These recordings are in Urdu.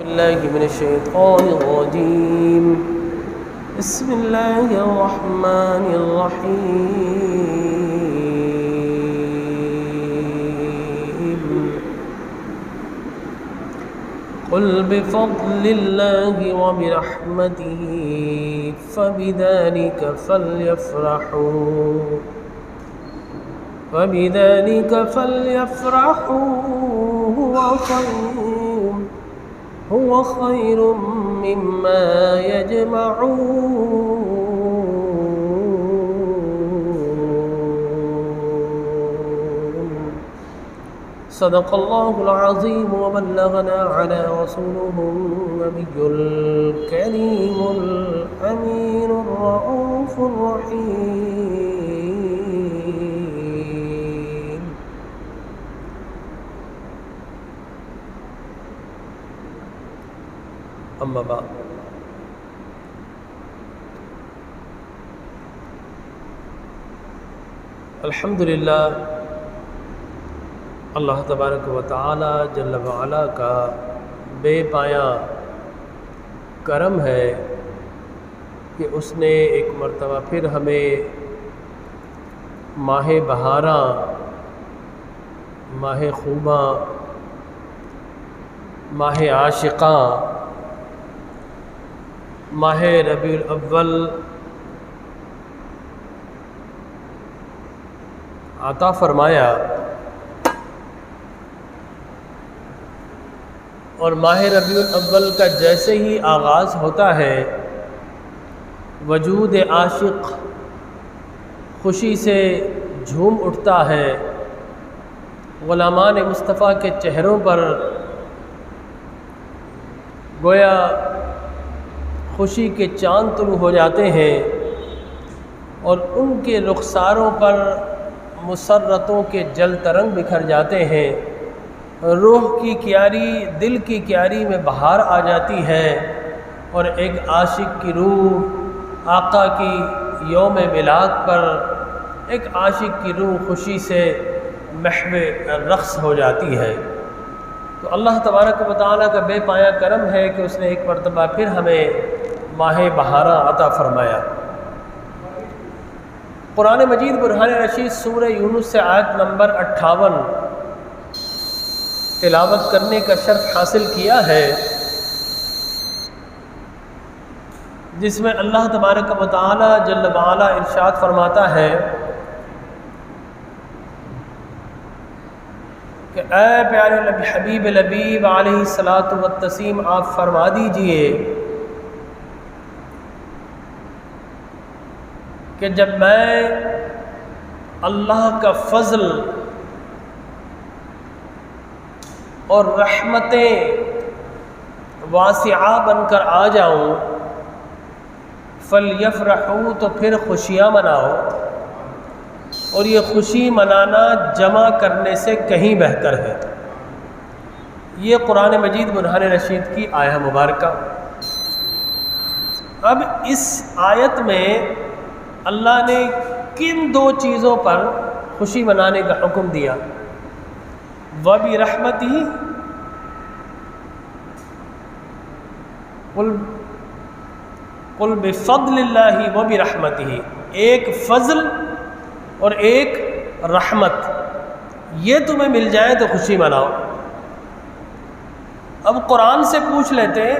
بالله من الشيطان الرجيم. بسم الله الرحمن الرحيم. قل بفضل الله وبرحمته فبذلك فليفرحوا هو خير مما يجمعون. صدق الله العظيم وبلغنا على رسوله النبي الكريم الأمين الرؤوف الرحيم. اما بعد، الحمدللہ اللہ تبارک و تعالی جل وعلا کا بے پایا کرم ہے کہ اس نے ایک مرتبہ پھر ہمیں ماہ بہاراں، ماہ خوباں، ماہ عاشقاں، ماہ ربیع الاول عطا فرمایا، اور ماہ ربیع الاول کا جیسے ہی آغاز ہوتا ہے وجود عاشق خوشی سے جھوم اٹھتا ہے، غلامان مصطفیٰ کے چہروں پر گویا خوشی کے چاند طلوع ہو جاتے ہیں، اور ان کے رخساروں پر مسرتوں کے جل ترنگ بکھر جاتے ہیں، روح کی کیاری، دل کی کیاری میں بہار آ جاتی ہے، اور ایک عاشق کی روح آقا کی یوم میلاد پر ایک عاشق کی روح خوشی سے محو رقص ہو جاتی ہے۔ تو اللہ تبارک و تعالیٰ کا بے پایا کرم ہے کہ اس نے ایک مرتبہ پھر ہمیں ماہ بہاراں عطا فرمایا۔ قرآن مجید برہان رشید سورہ یونس سے آیت نمبر 58 تلاوت کرنے کا شرف حاصل کیا ہے، جس میں اللہ تبارک و تعالی جل وعلا ارشاد فرماتا ہے کہ اے پیارے نبی حبیب لبیب علیہ الصلاۃ والتسلیم، آپ فرما دیجئے کہ جب میں اللہ کا فضل اور رحمتیں واسعہ بن کر آ جاؤں، فَلْيَفْرَحُوا، تو پھر خوشیاں مناؤ، اور یہ خوشی منانا جمع کرنے سے کہیں بہتر ہے۔ یہ قرآن مجید برہان رشید کی آیہ مبارکہ۔ اب اس آیت میں اللہ نے کن دو چیزوں پر خوشی منانے کا حکم دیا؟ وَبِرَحْمَتِهِ، قُلْ بِفَضْلِ اللَّهِ وَبِرَحْمَتِهِ، ایک فضل اور ایک رحمت، یہ تمہیں مل جائے تو خوشی مناؤ۔ اب قرآن سے پوچھ لیتے ہیں،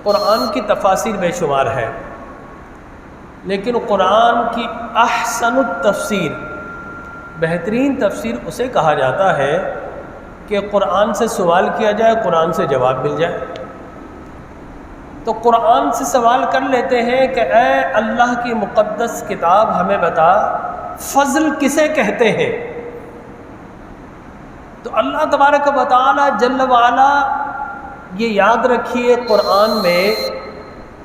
قرآن کی تفاسیر بے شمار ہے، لیکن قرآن کی احسن التفسیر، بہترین تفسیر اسے کہا جاتا ہے کہ قرآن سے سوال کیا جائے، قرآن سے جواب مل جائے۔ تو قرآن سے سوال کر لیتے ہیں کہ اے اللہ کی مقدس کتاب، ہمیں بتا فضل کسے کہتے ہیں؟ تو اللہ تبارک و تعالی جل وعلا، یہ یاد رکھیے قرآن میں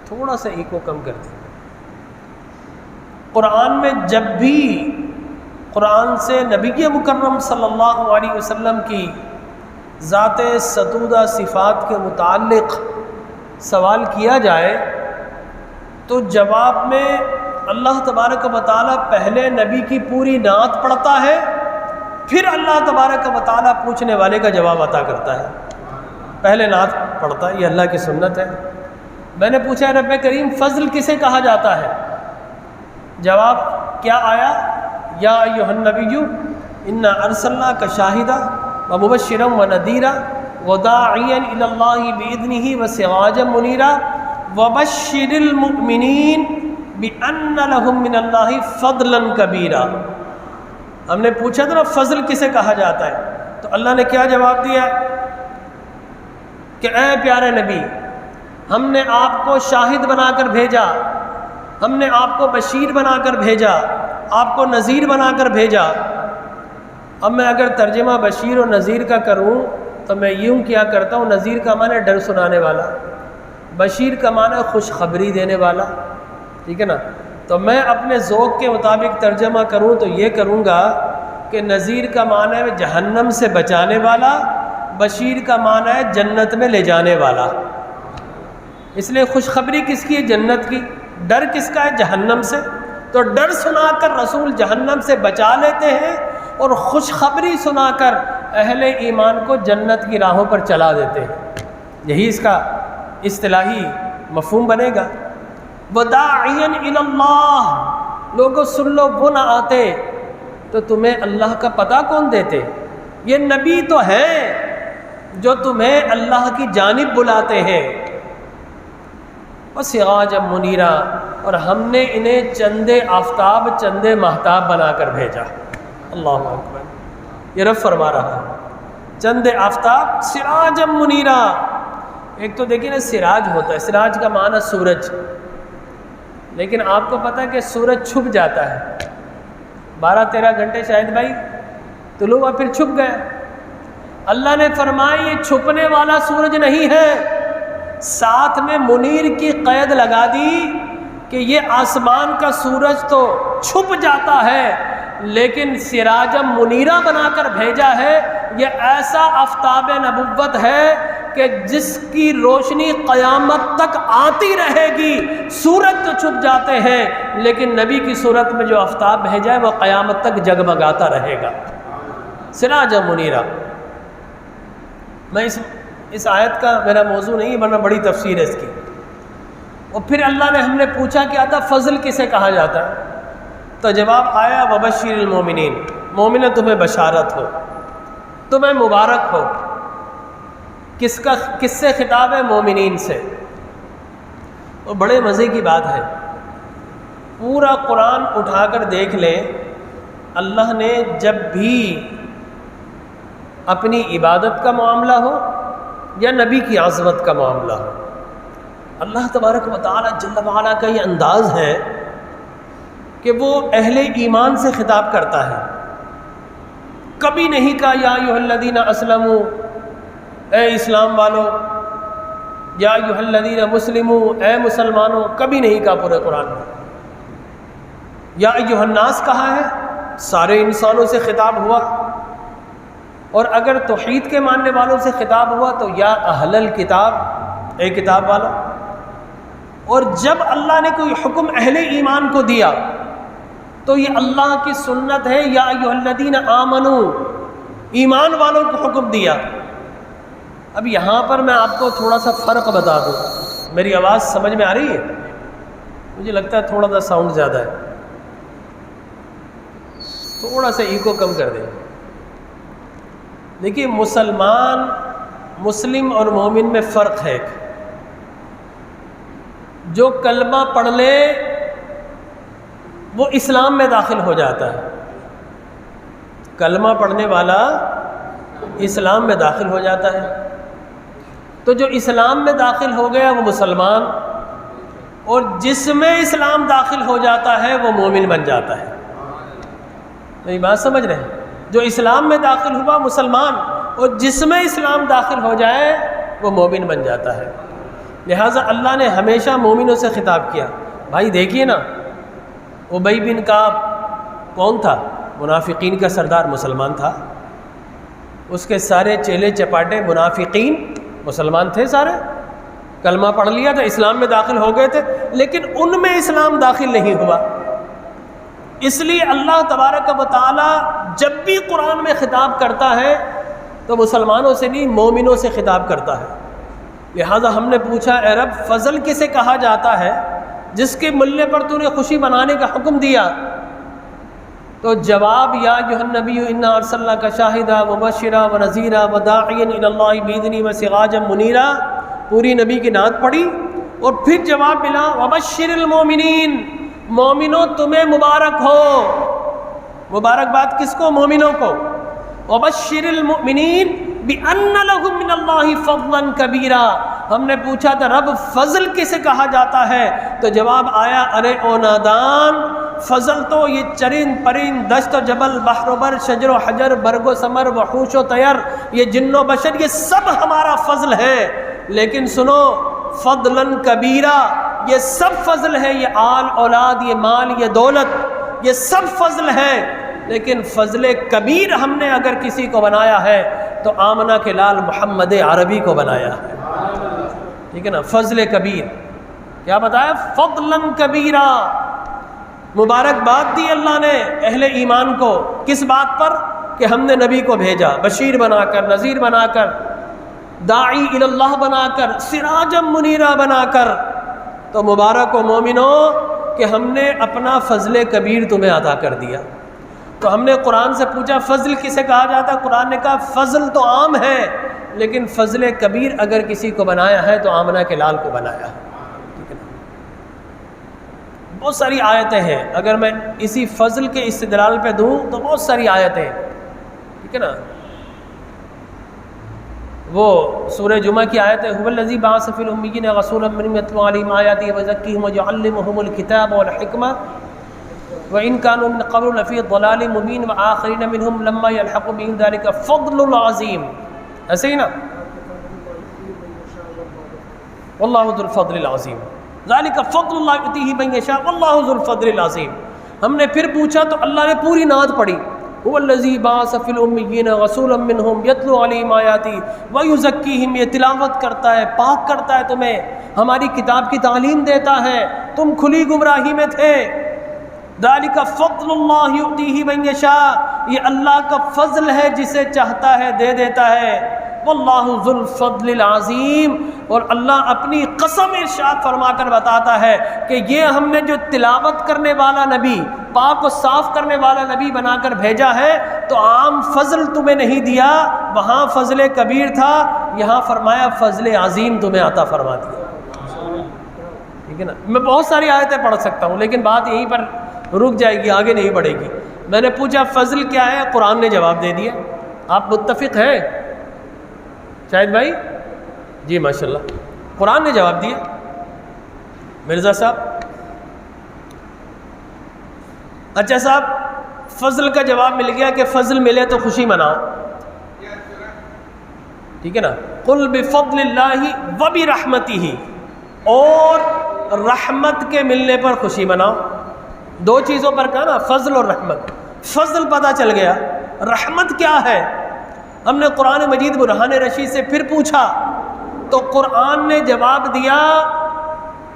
تھوڑا سا ایکو کم کر دیں، قرآن میں جب بھی قرآن سے نبی مکرم صلی اللہ علیہ وسلم کی ذات ستودہ صفات کے متعلق سوال کیا جائے تو جواب میں اللہ تبارک و تعالیٰ پہلے نبی کی پوری نعت پڑھتا ہے، پھر اللہ تبارک و تعالیٰ پوچھنے والے کا جواب عطا کرتا ہے۔ پہلے نعت پڑھتا ہے، یہ اللہ کی سنت ہے۔ میں نے پوچھا رب کریم فضل کسے کہا جاتا ہے؟ جواب کیا آیا؟ یا ایھا النبی انا ارسلناک شاہدا ومبشرا ونذیرا وداعیا الی اللہ باذنہ وسراجا منیرا وبشر المؤمنین بان لہم من اللہ فضلا کبیرا۔ ہم نے پوچھا تھا نا فضل کسے کہا جاتا ہے، تو اللہ نے کیا جواب دیا کہ اے پیارے نبی، ہم نے آپ کو شاہد بنا کر بھیجا، ہم نے آپ کو بشیر بنا کر بھیجا، آپ کو نذیر بنا کر بھیجا۔ اب میں اگر ترجمہ بشیر و نذیر کا کروں تو میں یوں کیا کرتا ہوں، نذیر کا معنی ڈر سنانے والا، بشیر کا معنی خوشخبری دینے والا، ٹھیک ہے نا؟ تو میں اپنے ذوق کے مطابق ترجمہ کروں تو یہ کروں گا کہ نذیر کا معنی ہے جہنم سے بچانے والا، بشیر کا معنی ہے جنت میں لے جانے والا۔ اس لیے خوشخبری کس کی ہے؟ جنت کی۔ ڈر کس کا ہے؟ جہنم سے۔ تو ڈر سنا کر رسول جہنم سے بچا لیتے ہیں اور خوشخبری سنا کر اہل ایمان کو جنت کی راہوں پر چلا دیتے ہیں۔ یہی اس کا اصطلاحی مفہوم بنے گا۔ وداعیا الی اللہ، لوگوں سن لو، وہ نہ آتے تو تمہیں اللہ کا پتہ کون دیتے؟ یہ نبی تو ہیں جو تمہیں اللہ کی جانب بلاتے ہیں۔ وسراجا منیرا، اور ہم نے انہیں چندے آفتاب چندے مہتاب بنا کر بھیجا۔ اللہ اکبر، یہ رب فرما رہا ہے چندے آفتاب سراجا منیرا۔ ایک تو دیکھیں نا سراج ہوتا ہے، سراج کا معنی سورج، لیکن آپ کو پتہ ہے کہ سورج چھپ جاتا ہے 12-13 گھنٹے شاید بھائی طلوع ہوا پھر چھپ گیا۔ اللہ نے فرمایا یہ چھپنے والا سورج نہیں ہے، ساتھ میں منیر کی قید لگا دی کہ یہ آسمان کا سورج تو چھپ جاتا ہے لیکن سراجا منیرا بنا کر بھیجا ہے۔ یہ ایسا آفتاب نبوت ہے کہ جس کی روشنی قیامت تک آتی رہے گی۔ سورج تو چھپ جاتے ہیں لیکن نبی کی صورت میں جو آفتاب بھیجا ہے وہ قیامت تک جگمگاتا رہے گا۔ سراجا منیرا۔ میں اس آیت کا میرا موضوع نہیں ورنہ بڑی تفسیر ہے اس کی۔ اور پھر اللہ نے ہم نے پوچھا کیا تھا فضل کسے کہا جاتا ہے؟ تو جواب آیا وبشر المومنین، مومن تمہیں بشارت ہو، تمہیں مبارک ہو۔ کس سے خطاب ہے؟ مومنین سے۔ اور بڑے مزے کی بات ہے، پورا قرآن اٹھا کر دیکھ لیں، اللہ نے جب بھی اپنی عبادت کا معاملہ ہو یا نبی کی عظمت کا معاملہ ہو، اللہ تبارک و تعالی جل وعلا کا یہ انداز ہے کہ وہ اہل ایمان سے خطاب کرتا ہے۔ کبھی نہیں کہا یا ایھا الذین اسلموا، اے اسلام والو، یا ایھا الذین مسلموا، اے مسلمانوں، کبھی نہیں کہا پورے قرآن میں۔ یا ایھا الناس کہا ہے، سارے انسانوں سے خطاب ہوا، اور اگر توحید کے ماننے والوں سے خطاب ہوا تو یا اہل الکتاب، اے کتاب والا۔ اور جب اللہ نے کوئی حکم اہل ایمان کو دیا تو یہ اللہ کی سنت ہے، یا ایھا الذین آمنوا، ایمان والوں کو حکم دیا۔ اب یہاں پر میں آپ کو تھوڑا سا فرق بتا دوں، میری آواز سمجھ میں آ رہی ہے؟ مجھے لگتا ہے تھوڑا سا ساؤنڈ زیادہ ہے، تھوڑا سا ایکو کم کر دیں۔ دیکھیے مسلم اور مومن میں فرق ہے۔ جو کلمہ پڑھ لے وہ اسلام میں داخل ہو جاتا ہے، کلمہ پڑھنے والا اسلام میں داخل ہو جاتا ہے۔ تو جو اسلام میں داخل ہو گیا وہ مسلمان، اور جس میں اسلام داخل ہو جاتا ہے وہ مومن بن جاتا ہے۔ میری بات سمجھ رہے ہیں؟ جو اسلام میں داخل ہوا مسلمان، اور جس میں اسلام داخل ہو جائے وہ مومن بن جاتا ہے۔ لہٰذا اللہ نے ہمیشہ مومنوں سے خطاب کیا۔ بھائی دیکھیے نا، ابی بن کعب کون تھا؟ منافقین کا سردار، مسلمان تھا۔ اس کے سارے چیلے چپاٹے منافقین مسلمان تھے، سارے کلمہ پڑھ لیا تھا، اسلام میں داخل ہو گئے تھے، لیکن ان میں اسلام داخل نہیں ہوا۔ اس لیے اللہ تبارک و تعالی جب بھی قرآن میں خطاب کرتا ہے تو مسلمانوں سے نہیں، مومنوں سے خطاب کرتا ہے۔ لہٰذا ہم نے پوچھا اے رب فضل کسے کہا جاتا ہے جس کے ملنے پر تو نے خوشی منانے کا حکم دیا؟ تو جواب یا ایھا النبی انا ارسلناک شاہدا مبشرا ونذیرا وداعیا الی اللہ باذنہ وسراجا منیرا، پوری نبی کی نعت پڑھی اور پھر جواب ملا وبشر المومنین، مومنوں تمہیں مبارک ہو۔ مبارکباد کس کو؟ مومنوں کو۔ وبشر المؤمنین بان لهم من اللہ فضلا کبیرا، ہم نے پوچھا تھا رب فضل کسے کہا جاتا ہے؟ تو جواب آیا ارے او نادان، فضل تو یہ چرند پرند، دشت و جبل، بحر و بر، شجر و حجر، برگ و ثمر، وحوش و طیر، یہ جن و بشر، یہ سب ہمارا فضل ہے۔ لیکن سنو فضلا کبیرا، یہ سب فضل ہے، یہ آل اولاد، یہ مال، یہ دولت، یہ سب فضل ہے، لیکن فضل کبیر ہم نے اگر کسی کو بنایا ہے تو آمنہ کے لال محمد عربی کو بنایا ہے، ٹھیک ہے نا؟ فضل کبیر کیا بتایا؟ فضلا کبیرا، مبارکباد دی اللہ نے اہل ایمان کو، کس بات پر؟ کہ ہم نے نبی کو بھیجا بشیر بنا کر، نذیر بنا کر، داعی الی اللہ بنا کر، سراجا منیرا بنا کر۔ تو مبارک و مومنو کہ ہم نے اپنا فضل کبیر تمہیں عطا کر دیا۔ تو ہم نے قرآن سے پوچھا فضل کسے کہا جاتا ہے؟ قرآن نے کہا فضل تو عام ہے، لیکن فضل کبیر اگر کسی کو بنایا ہے تو آمنہ کے لال کو بنایا ہے، ٹھیک ہے نا؟ بہت ساری آیتیں ہیں، اگر میں اسی فضل کے استدلال پہ دوں تو بہت ساری آیتیں ہیں، ٹھیک ہے نا؟ وہ سورہ جمعہ کی آیت ہے هو الذی بعث فی الامیین رسولا منہم یتلو علیہم آیاتہ ویزکیہم ویعلمہم الکتاب والحکمہ وَإِن كَانُوا مِن قَبْلُ لَفِي ضَلَالٍ مُبِينٍ وَآخَرِينَ مِنْهُمْ لَمَّا يَلْحَقُ بِهِمْ ذَلِكَ فَضْلُ الْعَظِيمِ، ایسے ہی نا؟ وَاللَّهُ ذُو الْفَضْلِ الْعَظِيمِ، ذَلِكَ فَضْلُ اللَّهِ يُؤْتِيهِ مَن يَشَاءُ وَاللَّهُ ذُو الْفَضْلِ الْعَظِيمِ۔ ہم نے پھر پوچھا تو اللہ نے پوری نعت پڑھی هو الذی بعث فی الامیین رسولا منہم یتلو علیہم آیاتہ ویزکیہم، یہ تلاوت کرتا ہے، پاک کرتا ہے تمہیں، ہماری کتاب کی تعلیم دیتا ہے، تم کھلی گمراہی میں تھے۔ ذالک فضل اللہ یؤتیہ من یشاء، یہ اللہ کا فضل ہے، جسے چاہتا ہے دے دیتا ہے۔ واللہ ذو الفضل العظیم، اور اللہ اپنی قسم ارشاد فرما کر بتاتا ہے کہ یہ ہم نے جو تلاوت کرنے والا نبی، پاک و صاف کرنے والا نبی بنا کر بھیجا ہے تو عام فضل تمہیں نہیں دیا، وہاں فضل کبیر تھا، یہاں فرمایا فضل عظیم تمہیں عطا فرما دیا، ٹھیک ہے نا؟ میں بہت ساری آیتیں پڑھ سکتا ہوں لیکن بات یہیں پر رک جائے گی، آگے نہیں بڑھے گی۔ میں نے پوچھا فضل کیا ہے؟ قرآن نے جواب دے دیا۔ آپ متفق ہیں شاہد بھائی؟ جی ماشاءاللہ، قرآن نے جواب دیا۔ مرزا صاحب، اچھا صاحب، فضل کا جواب مل گیا کہ فضل ملے تو خوشی مناؤ، ٹھیک ہے نا؟ قل بفضل اللہ وبرحمتہ، اور رحمت کے ملنے پر خوشی مناؤ۔ دو چیزوں پر کہا نا، فضل اور رحمت۔ فضل پتہ چل گیا، رحمت کیا ہے؟ ہم نے قرآن مجید برہان رشید سے پھر پوچھا تو قرآن نے جواب دیا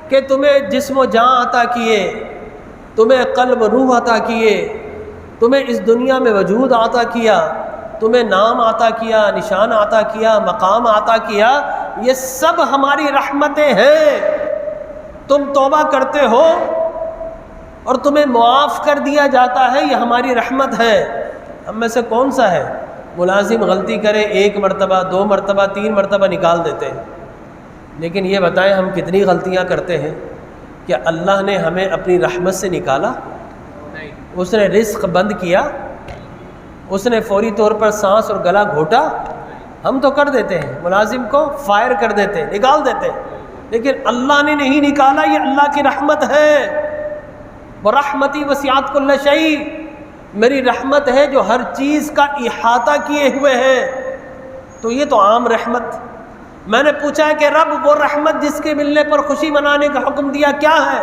کہ تمہیں جسم و جان عطا کیے، تمہیں قلب روح عطا کیے، تمہیں اس دنیا میں وجود عطا کیا، تمہیں نام عطا کیا، نشان عطا کیا، مقام عطا کیا، یہ سب ہماری رحمتیں ہیں۔ تم توبہ کرتے ہو اور تمہیں معاف کر دیا جاتا ہے، یہ ہماری رحمت ہے۔ ہم میں سے کون سا ہے ملازم غلطی کرے، ایک مرتبہ، دو مرتبہ، تین مرتبہ نکال دیتے ہیں، لیکن یہ بتائیں ہم کتنی غلطیاں کرتے ہیں؟ کیا اللہ نے ہمیں اپنی رحمت سے نکالا؟ اس نے رزق بند کیا؟ اس نے فوری طور پر سانس اور گلا گھوٹا؟ ہم تو کر دیتے ہیں، ملازم کو فائر کر دیتے ہیں، نکال دیتے ہیں، لیکن اللہ نے نہیں نکالا، یہ اللہ کی رحمت ہے۔ وَرَحْمَتِي وَسِعَتْ كُلَّ شَيْءٍ، میری رحمت ہے جو ہر چیز کا احاطہ کیے ہوئے ہے۔ تو یہ تو عام رحمت۔ میں نے پوچھا ہے کہ رب وہ رحمت جس کے ملنے پر خوشی منانے کا حکم دیا کیا ہے؟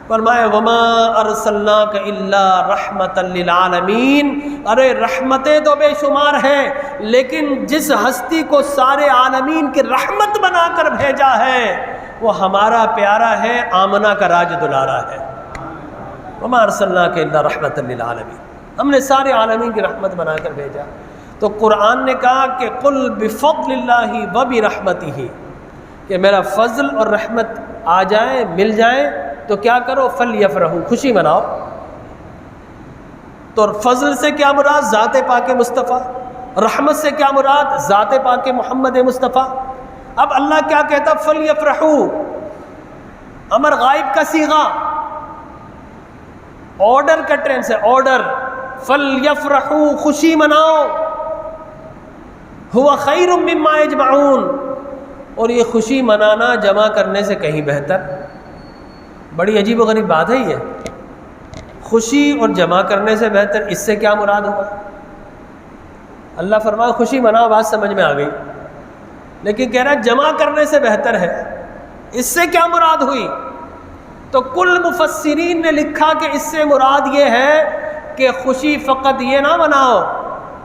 فرمایا وَمَا أَرْسَلْنَاكَ إِلَّا رَحْمَةً لِلْعَالَمِينَ، ارے رحمتیں تو بے شمار ہیں، لیکن جس ہستی کو سارے عالمین کی رحمت بنا کر بھیجا ہے وہ ہمارا پیارا ہے، آمنہ کا راج دلارا ہے۔ وَمَا أَرْسَلْنَاكَ إِلَّا رَحْمَةً لِلْعَالَمِينَ، ہم نے سارے عالمین کی رحمت بنا کر بھیجا۔ تو قرآن نے کہا کہ قل بفضل اللہ وبرحمتہ، کہ میرا فضل اور رحمت آ جائے، مل جائے، تو کیا کرو؟ فَلْيَفْرَحُوا، خوشی مناؤ۔ تو فضل سے کیا مراد؟ ذات پاک مصطفیٰ۔ رحمت سے کیا مراد؟ ذات پاک محمد مصطفیٰ۔ اب اللہ کیا کہتا؟ فَلْيَفْرَحُوا، امر غائب کا صیغہ، آرڈر کا ٹینس ہے، آرڈر۔ فَلْيَفْرَحُوا، خوشی مناؤ۔ هُوَ خَيْرٌ مِّمَّا يَجْمَعُونَ، اور یہ خوشی منانا جمع کرنے سے کہیں بہتر۔ بڑی عجیب و غریب بات ہے یہ، خوشی اور جمع کرنے سے بہتر، اس سے کیا مراد ہوا؟ اللہ فرمایا خوشی مناؤ، بات سمجھ میں آ گئی، لیکن کہہ رہا ہے جمع کرنے سے بہتر ہے، اس سے کیا مراد ہوئی؟ تو کل مفسرین نے لکھا کہ اس سے مراد یہ ہے کہ خوشی فقط یہ نہ مناؤ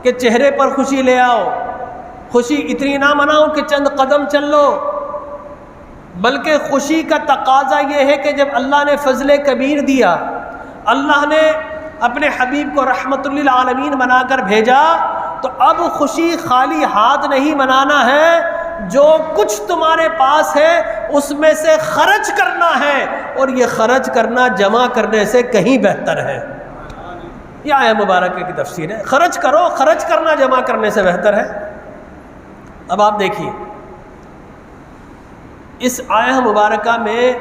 کہ چہرے پر خوشی لے آؤ، خوشی اتنی نہ مناؤ کہ چند قدم چل لو، بلکہ خوشی کا تقاضا یہ ہے کہ جب اللہ نے فضل کبیر دیا، اللہ نے اپنے حبیب کو رحمت للعالمین بنا کر بھیجا، تو اب خوشی خالی ہاتھ نہیں منانا ہے، جو کچھ تمہارے پاس ہے اس میں سے خرچ کرنا ہے، اور یہ خرچ کرنا جمع کرنے سے کہیں بہتر ہے۔ یہ آیہ مبارکہ کی تفسیر ہے، خرچ کرو، خرچ کرنا جمع کرنے سے بہتر ہے۔ اب آپ دیکھیے اس آیہ مبارکہ میں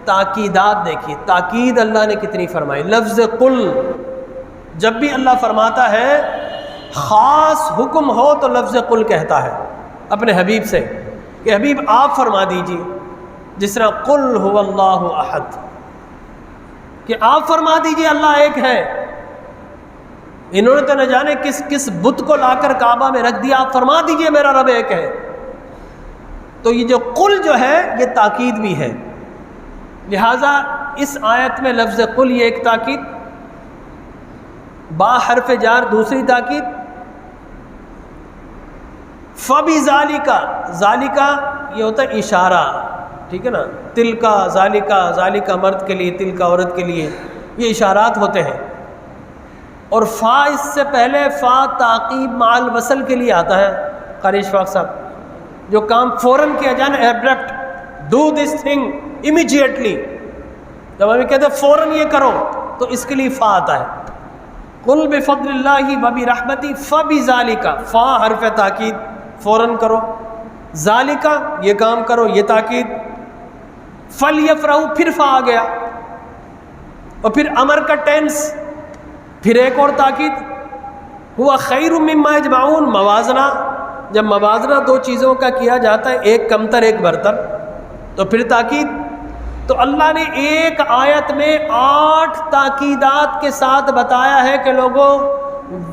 تاکیدات دیکھیے، تاکید اللہ نے کتنی فرمائی۔ لفظ قل، جب بھی اللہ فرماتا ہے خاص حکم ہو تو لفظ قل کہتا ہے اپنے حبیب سے کہ حبیب آپ فرما دیجیے، جس طرح قل هو اللہ احد، کہ آپ فرما دیجیے اللہ ایک ہے۔ انہوں نے تو نہ جانے کس کس بت کو لا کر کعبہ میں رکھ دیا، آپ فرما دیجئے میرا رب ایک ہے۔ تو یہ جو قل جو ہے یہ تاکید بھی ہے، لہٰذا اس آیت میں لفظ قل یہ ایک تاکید، با حرف جار دوسری تاکید، فَبِذَالِكَ، ذالکا یہ ہوتا ہے اشارہ، ٹھیک ہے نا، تل کا ذالکا، ذالکا مرد کے لیے، تل کا عورت کے لیے، یہ اشارات ہوتے ہیں۔ اور فا اس سے پہلے فا تعقیب مع الوصل کے لیے آتا ہے، قاری اشفاق صاحب، جو کام فوراً کیا جائے نا، ایبرپٹ، ڈو دس تھنگ امیجیٹلی، جب ہمیں کہتے ہیں فوراً یہ کرو تو اس کے لیے فا آتا ہے۔ قل بفضل اللہ وبرحمتہ فبذالک، فا حرف تاکید، فوراً کرو، ذالک یہ کام کرو، یہ تاکید، فلیفرحوا پھر فا آ گیا، اور پھر امر کا ٹینس، پھر ایک اور تاکید، ہوا خیر مما یجمعون، موازنہ، جب موازنہ دو چیزوں کا کیا جاتا ہے، ایک کمتر ایک برتر، تو پھر تاکید۔ تو اللہ نے ایک آیت میں 8 تاکیدات کے ساتھ بتایا ہے کہ لوگوں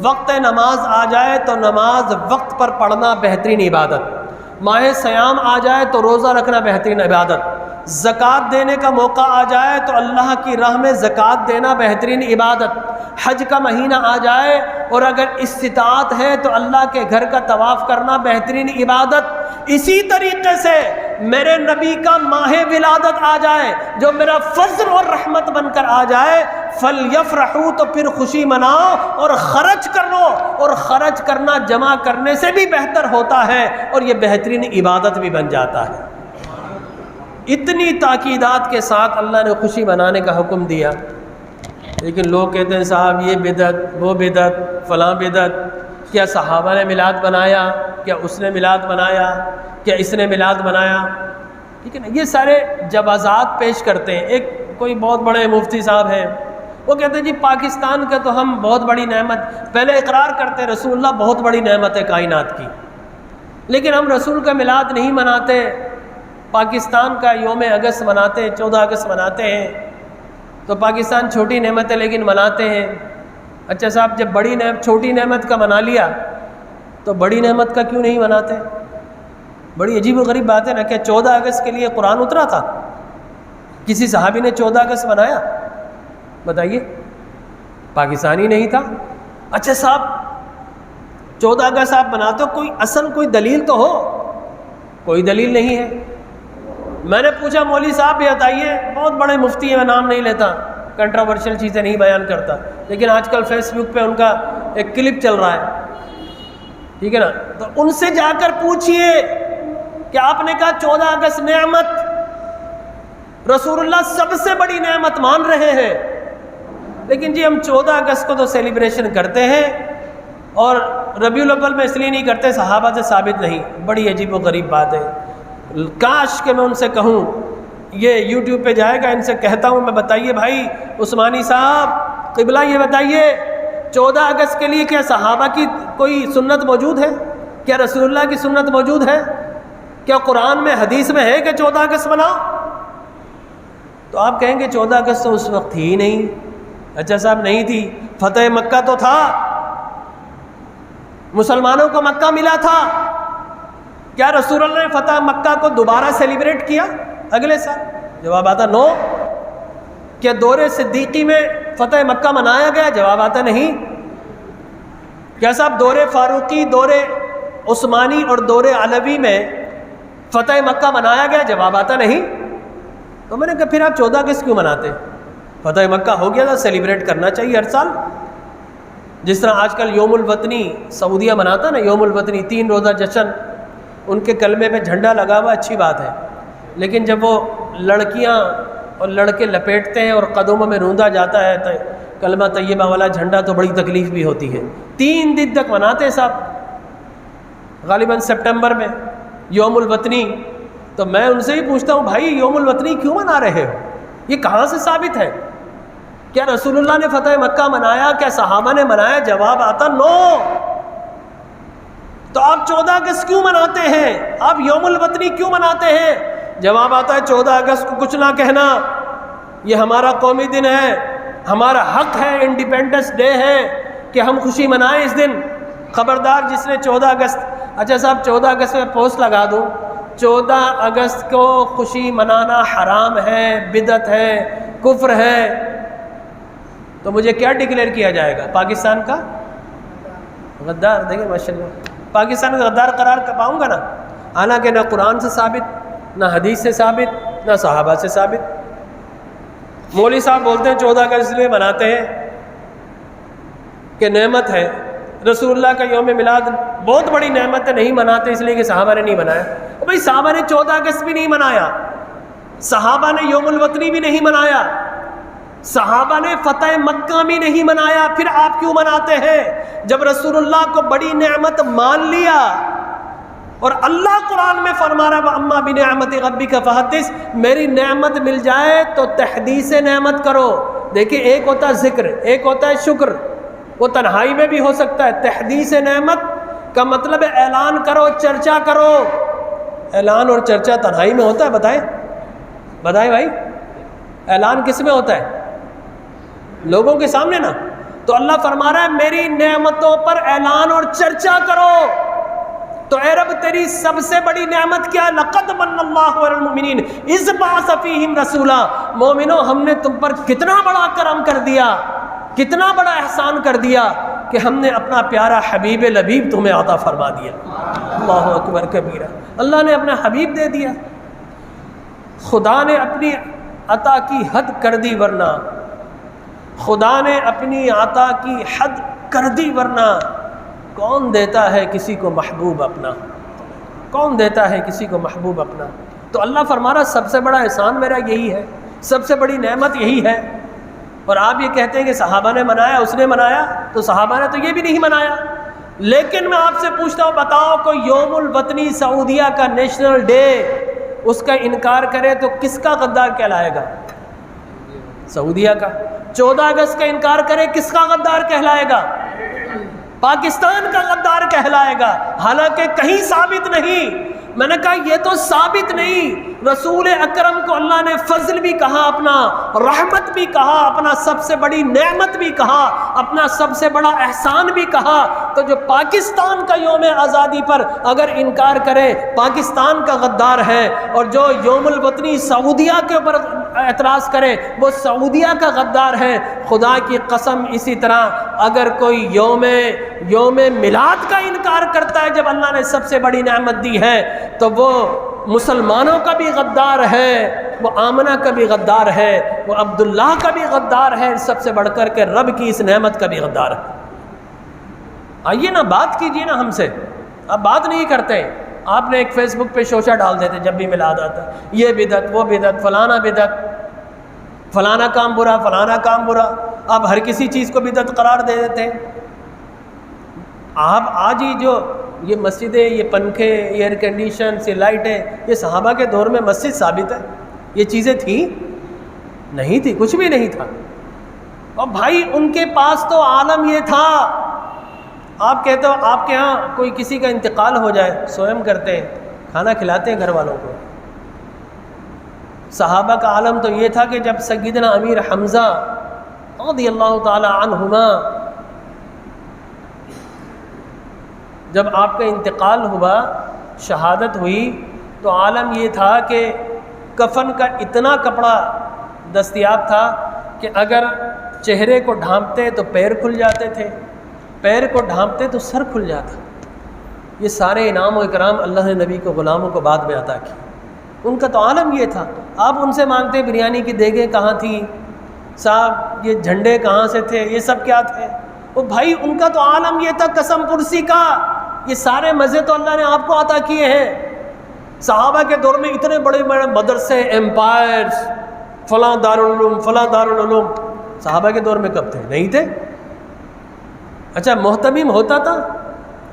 وقت نماز آ جائے تو نماز وقت پر پڑھنا بہترین عبادت، ماہ سیام آ جائے تو روزہ رکھنا بہترین عبادت، زکوٰۃ دینے کا موقع آ جائے تو اللہ کی راہ میں زکوٰۃ دینا بہترین عبادت، حج کا مہینہ آ جائے اور اگر استطاعت ہے تو اللہ کے گھر کا طواف کرنا بہترین عبادت۔ اسی طریقے سے میرے نبی کا ماہ ولادت آ جائے جو میرا فضل اور رحمت بن کر آ جائے، فَلْيَفْرَحُوا، تو پھر خوشی مناؤ اور خرچ کرو، اور خرچ کرنا جمع کرنے سے بھی بہتر ہوتا ہے، اور یہ بہترین عبادت بھی بن جاتا ہے۔ اتنی تاکیدات کے ساتھ اللہ نے خوشی منانے کا حکم دیا، لیکن لوگ کہتے ہیں صاحب یہ بدعت، وہ بدعت، فلاں بدعت، کیا صحابہ نے میلاد بنایا، کیا اس نے میلاد بنایا، کیا اس نے میلاد بنایا، ٹھیک ہے نا، یہ سارے جوازات پیش کرتے ہیں۔ ایک کوئی بہت بڑے مفتی صاحب ہیں، وہ کہتے ہیں جی پاکستان کا تو ہم بہت بڑی نعمت، پہلے اقرار کرتے ہیں رسول اللہ بہت بڑی نعمت ہے کائنات کی، لیکن ہم رسول کا میلاد نہیں مناتے، پاکستان کا یوم اگست مناتے ہیں، 14 اگست مناتے ہیں، تو پاکستان چھوٹی نعمت ہے لیکن مناتے ہیں۔ اچھا صاحب جب چھوٹی نعمت کا منا لیا تو بڑی نعمت کا کیوں نہیں مناتے؟ بڑی عجیب و غریب بات ہے نا، کیا 14 اگست کے لیے قرآن اترا تھا؟ کسی صحابی نے 14 اگست منایا؟ بتائیے، پاکستانی نہیں تھا۔ اچھا صاحب 14 اگست آپ مناتے ہو، کوئی اصل کوئی دلیل تو ہو؟ کوئی دلیل نہیں ہے۔ میں نے پوچھا مولوی صاحب بھی بتائیے، بہت بڑے مفتی ہیں، میں نام نہیں لیتا، کنٹروورشل چیزیں نہیں بیان کرتا، لیکن آج کل فیس بک پہ ان کا ایک کلپ چل رہا ہے، ٹھیک ہے نا، تو ان سے جا کر پوچھئے کہ آپ نے کہا 14 اگست نعمت، رسول اللہ سب سے بڑی نعمت مان رہے ہیں، لیکن جی ہم 14 اگست کو تو سیلیبریشن کرتے ہیں اور ربیع الاول میں اس لیے نہیں کرتے، صحابہ سے ثابت نہیں۔ بڑی عجیب و غریب بات ہے، کاش کہ میں ان سے کہوں، یہ یوٹیوب پہ جائے گا، ان سے کہتا ہوں میں، بتائیے بھائی عثمانی صاحب قبلہ، یہ بتائیے 14 اگست کے لیے کیا صحابہ کی کوئی سنت موجود ہے؟ کیا رسول اللہ کی سنت موجود ہے؟ کیا قرآن میں حدیث میں ہے کہ 14 اگست مناؤ؟ تو آپ کہیں گے 14 اگست تو اس وقت تھی ہی نہیں۔ اچھا صاحب نہیں تھی، فتح مکہ تو تھا، مسلمانوں کو مکہ ملا تھا، کیا رسول اللہ نے فتح مکہ کو دوبارہ سیلیبریٹ کیا اگلے سال؟ جواب آتا نو۔ کیا دور صدیقی میں فتح مکہ منایا گیا؟ جواب آتا نہیں۔ کیا صاحب دور فاروقی، دور عثمانی اور دور علوی میں فتح مکہ منایا گیا؟ جواب آتا نہیں۔ تو میں نے کہا پھر آپ 14 اگست کیوں مناتے؟ فتح مکہ ہو گیا تھا، سیلیبریٹ کرنا چاہیے ہر سال، جس طرح آج کل یوم الوطنی سعودیہ مناتا نا، یوم الوطنی 3 روزہ جشن، ان کے کلمے پہ جھنڈا لگا ہوا، اچھی بات ہے، لیکن جب وہ لڑکیاں اور لڑکے لپیٹتے ہیں اور قدموں میں روندا جاتا ہے تو کلمہ طیبہ والا جھنڈا، تو بڑی تکلیف بھی ہوتی ہے۔ 3 دن تک مناتے ہیں صاحب، غالباً سپٹمبر میں یوم الوطنی۔ تو میں ان سے ہی پوچھتا ہوں بھائی یوم الوطنی کیوں منا رہے ہو؟ یہ کہاں سے ثابت ہے؟ کیا رسول اللہ نے فتح مکہ منایا؟ کیا صحابہ نے منایا؟ جواب آتا نو۔ تو آپ 14 اگست کیوں مناتے ہیں؟ آپ یوم الوطنی کیوں مناتے ہیں؟ جواب آتا ہے 14 اگست کو کچھ نہ کہنا، یہ ہمارا قومی دن ہے، ہمارا حق ہے، انڈیپینڈنس ڈے ہے کہ ہم خوشی منائیں اس دن۔ خبردار جس نے 14 اگست، اچھا صاحب 14 اگست میں پوسٹ لگا دوں 14 اگست کو خوشی منانا حرام ہے، بدعت ہے، کفر ہے، تو مجھے کیا ڈکلیئر کیا جائے گا؟ پاکستان کا غدار۔ دیکھیں ماشاءاللہ پاکستان کا غدار قرار پاؤں گا نا، حالانکہ نہ قرآن سے ثابت، نہ حدیث سے ثابت، نہ صحابہ سے ثابت۔ مولوی صاحب بولتے ہیں 14 اگست اس لیے مناتے ہیں کہ نعمت ہے، رسول اللہ کا یوم میلاد بہت بڑی نعمت ہے، نہیں مناتے اس لیے کہ صحابہ نے نہیں منایا۔ بھائی صحابہ نے 14 اگست بھی نہیں منایا، صحابہ نے یوم الوطنی بھی نہیں منایا، صحابہ نے فتح مکہ بھی نہیں منایا، پھر آپ کیوں مناتے ہیں؟ جب رسول اللہ کو بڑی نعمت مان لیا، اور اللہ قرآن میں فرما رہا ہے اما بنعمت ربک فحدث، میری نعمت مل جائے تو تحدیث نعمت کرو۔ دیکھیں ایک ہوتا ہے ذکر، ایک ہوتا ہے شکر، وہ تنہائی میں بھی ہو سکتا ہے۔ تحدیث نعمت کا مطلب ہے اعلان کرو، چرچا کرو۔ اعلان اور چرچا تنہائی میں ہوتا ہے؟ بتائیں بتائیں بھائی، اعلان کس میں ہوتا ہے؟ لوگوں کے سامنے نا۔ تو اللہ فرما رہا ہے میری نعمتوں پر اعلان اور چرچا کرو۔ تو اے رب تیری سب سے بڑی نعمت کیا ہے؟ لقد من اللہ علی المؤمنین اذ بعث فیہم رسولا، مومنوں ہم نے تم پر کتنا بڑا کرم کر دیا، کتنا بڑا احسان کر دیا کہ ہم نے اپنا پیارا حبیب لبیب تمہیں عطا فرما دیا۔ اللہ اکبر کبیرہ، اللہ نے اپنا حبیب دے دیا۔ خدا نے اپنی عطا کی حد کر دی، ورنہ خدا نے اپنی عطا کی حد کر دی، ورنہ کون دیتا ہے کسی کو محبوب اپنا؟ کون دیتا ہے کسی کو محبوب اپنا؟ تو اللہ فرما رہا سب سے بڑا احسان میرا یہی ہے، سب سے بڑی نعمت یہی ہے۔ اور آپ یہ کہتے ہیں کہ صحابہ نے منایا، اس نے منایا، تو صحابہ نے تو یہ بھی نہیں منایا۔ لیکن میں آپ سے پوچھتا ہوں، بتاؤ کوئی یوم الوطنی سعودیہ کا نیشنل ڈے اس کا انکار کرے تو کس کا غدار کہلائے گا؟ سعودیہ کا۔ 14 اگست کا انکار کرے کس کا غدار کہلائے گا؟ پاکستان کا غدار کہلائے گا، حالانکہ کہیں ثابت نہیں۔ میں نے کہا یہ تو ثابت نہیں، رسول اکرم کو اللہ نے فضل بھی کہا، اپنا رحمت بھی کہا، اپنا سب سے بڑی نعمت بھی کہا، اپنا سب سے بڑا احسان بھی کہا۔ تو جو پاکستان کا یوم آزادی پر اگر انکار کرے پاکستان کا غدار ہے، اور جو یوم الوطنی سعودیہ کے اوپر اعتراض کرے وہ سعودیہ کا غدار ہے۔ خدا کی قسم اسی طرح اگر کوئی یوم میلاد کا انکار کرتا ہے جب اللہ نے سب سے بڑی نعمت دی ہے، تو وہ مسلمانوں کا بھی غدار ہے، وہ آمنہ کا بھی غدار ہے، وہ عبداللہ کا بھی غدار ہے، سب سے بڑھ کر کے رب کی اس نعمت کا بھی غدار ہے۔ آئیے نا بات کیجئے نا ہم سے، آپ بات نہیں کرتے، آپ نے ایک فیس بک پہ شوشہ ڈال دیتے جب بھی میلاد آتا ہے، یہ بدعت، وہ بدعت، فلانا بدعت، فلانا کام برا، فلانا کام برا، آپ ہر کسی چیز کو بدعت قرار دے دیتے ہیں۔ آپ آج ہی جو یہ مسجدیں، یہ پنکھے، ایئر کنڈیشن، یہ لائٹیں، یہ صحابہ کے دور میں مسجد ثابت ہے؟ یہ چیزیں تھیں؟ نہیں تھی، کچھ بھی نہیں تھا۔ اور بھائی ان کے پاس تو عالم یہ تھا، آپ کہتے ہو آپ کے ہاں کوئی کسی کا انتقال ہو جائے، سوئم کرتے ہیں، کھانا کھلاتے ہیں گھر والوں کو۔ صحابہ کا عالم تو یہ تھا کہ جب سیدنا امیر حمزہ رضی اللہ تعالی عنہما جب آپ کا انتقال ہوا، شہادت ہوئی، تو عالم یہ تھا کہ کفن کا اتنا کپڑا دستیاب تھا کہ اگر چہرے کو ڈھانپتے تو پیر کھل جاتے تھے، پیر کو ڈھانپتے تو سر کھل جاتا۔ یہ سارے انعام و اکرام اللہ نے نبی کو غلاموں کو بعد میں عطا کی۔ ان کا تو عالم یہ تھا۔ آپ ان سے مانگتے بریانی کی دیگیں کہاں تھیں صاحب، یہ جھنڈے کہاں سے تھے، یہ سب کیا تھے؟ وہ بھائی ان کا تو عالم یہ تھا قسم پرسی کا، یہ سارے مزے تو اللہ نے آپ کو عطا کیے ہیں۔ صحابہ کے دور میں اتنے بڑے بڑے مدرسے، امپائرز، فلاں دارالعلوم، فلاں دارالعلوم، صحابہ کے دور میں کب تھے؟ نہیں تھے۔ اچھا محتمم ہوتا تھا؟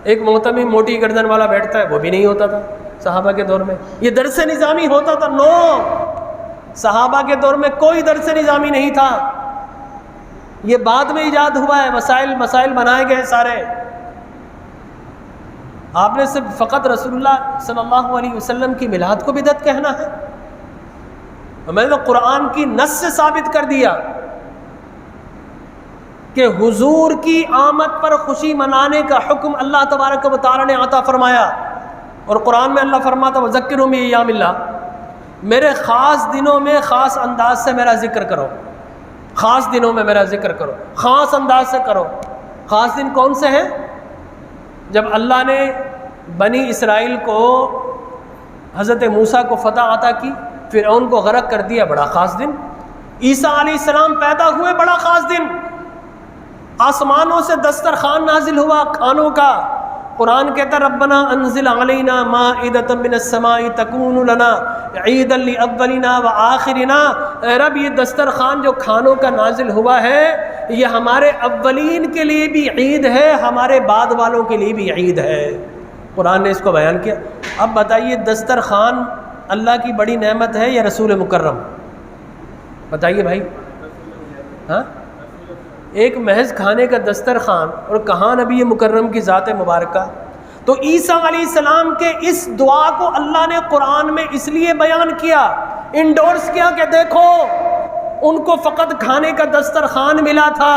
ایک محتمم موٹی گردن والا بیٹھتا ہے، وہ بھی نہیں ہوتا تھا صحابہ کے دور میں۔ یہ درس نظامی ہوتا تھا؟ نو، صحابہ کے دور میں کوئی درس نظامی نہیں تھا، یہ بعد میں ایجاد ہوا ہے، مسائل بنائے گئے سارے۔ آپ نے صرف فقط رسول اللہ صلی اللہ علیہ وسلم کی میلاد کو بدعت کہنا ہے؟ میں نے تو قرآن کی نص سے ثابت کر دیا کہ حضور کی آمد پر خوشی منانے کا حکم اللہ تبارک و تعالی نے عطا فرمایا، اور قرآن میں اللہ فرماتا وذکرہم بایام اللہ، میرے خاص دنوں میں خاص انداز سے میرا ذکر کرو، خاص دنوں میں میرا ذکر کرو، خاص انداز سے کرو۔ خاص دن کون سے ہیں؟ جب اللہ نے بنی اسرائیل کو، حضرت موسیٰ کو فتح عطا کی، فرعون کو غرق کر دیا، بڑا خاص دن۔ عیسیٰ علیہ السلام پیدا ہوئے، بڑا خاص دن۔ آسمانوں سے دسترخوان نازل ہوا کھانوں کا، قرآن کہتا ربنا انزل علینا مائدۃ من السماء تکون لنا عیدا لاولنا وآخرنا، اے رب یہ دسترخوان جو کھانوں کا نازل ہوا ہے یہ ہمارے اولین کے لیے بھی عید ہے، ہمارے بعد والوں کے لیے بھی عید ہے۔ قرآن نے اس کو بیان کیا۔ اب بتائیے دسترخوان اللہ کی بڑی نعمت ہے یا رسول مکرم؟ بتائیے بھائی، ہاں؟ ایک محض کھانے کا دسترخوان، اور کہاں نبی مکرم کی ذات مبارکہ۔ تو عیسیٰ علیہ السلام کے اس دعا کو اللہ نے قرآن میں اس لیے بیان کیا، انڈورس کیا کہ دیکھو ان کو فقط کھانے کا دسترخوان ملا تھا،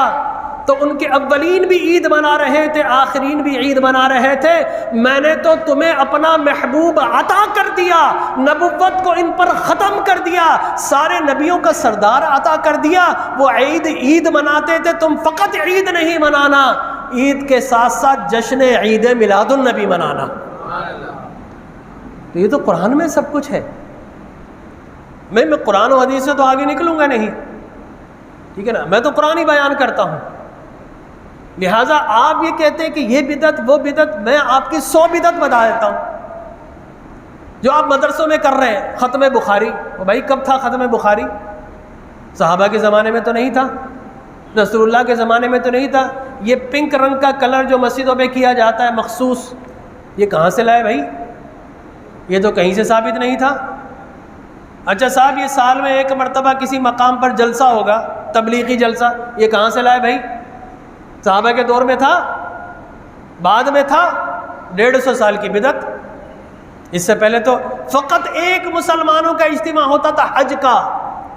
تو ان کے اولین بھی عید منا رہے تھے، آخرین بھی عید منا رہے تھے، میں نے تو تمہیں اپنا محبوب عطا کر دیا، نبوت کو ان پر ختم کر دیا، سارے نبیوں کا سردار عطا کر دیا، وہ عید مناتے تھے، تم فقط عید نہیں منانا، عید کے ساتھ ساتھ جشن عید میلاد النبی منانا۔ تو یہ تو قرآن میں سب کچھ ہے۔ میں قرآن و حدیث سے تو آگے نکلوں گا نہیں، ٹھیک ہے نا، میں تو قرآن ہی بیان کرتا ہوں۔ لہٰذا آپ یہ کہتے ہیں کہ یہ بدعت وہ بدعت، میں آپ کی 100 بدعت بتا دیتا ہوں جو آپ مدرسوں میں کر رہے ہیں۔ ختم بخاری، وہ بھائی کب تھا ختم بخاری؟ صحابہ کے زمانے میں تو نہیں تھا، رسول اللہ کے زمانے میں تو نہیں تھا۔ یہ پنک رنگ کا کلر جو مسجدوں پہ کیا جاتا ہے مخصوص، یہ کہاں سے لائے بھائی؟ یہ تو کہیں سے ثابت نہیں تھا۔ اچھا صاحب یہ سال میں ایک مرتبہ کسی مقام پر جلسہ ہوگا، تبلیغی جلسہ، یہ کہاں سے لائے بھائی؟ صحابہ کے دور میں تھا؟ بعد میں تھا؟ 150 سال کی بدعت۔ اس سے پہلے تو فقط ایک مسلمانوں کا اجتماع ہوتا تھا حج کا،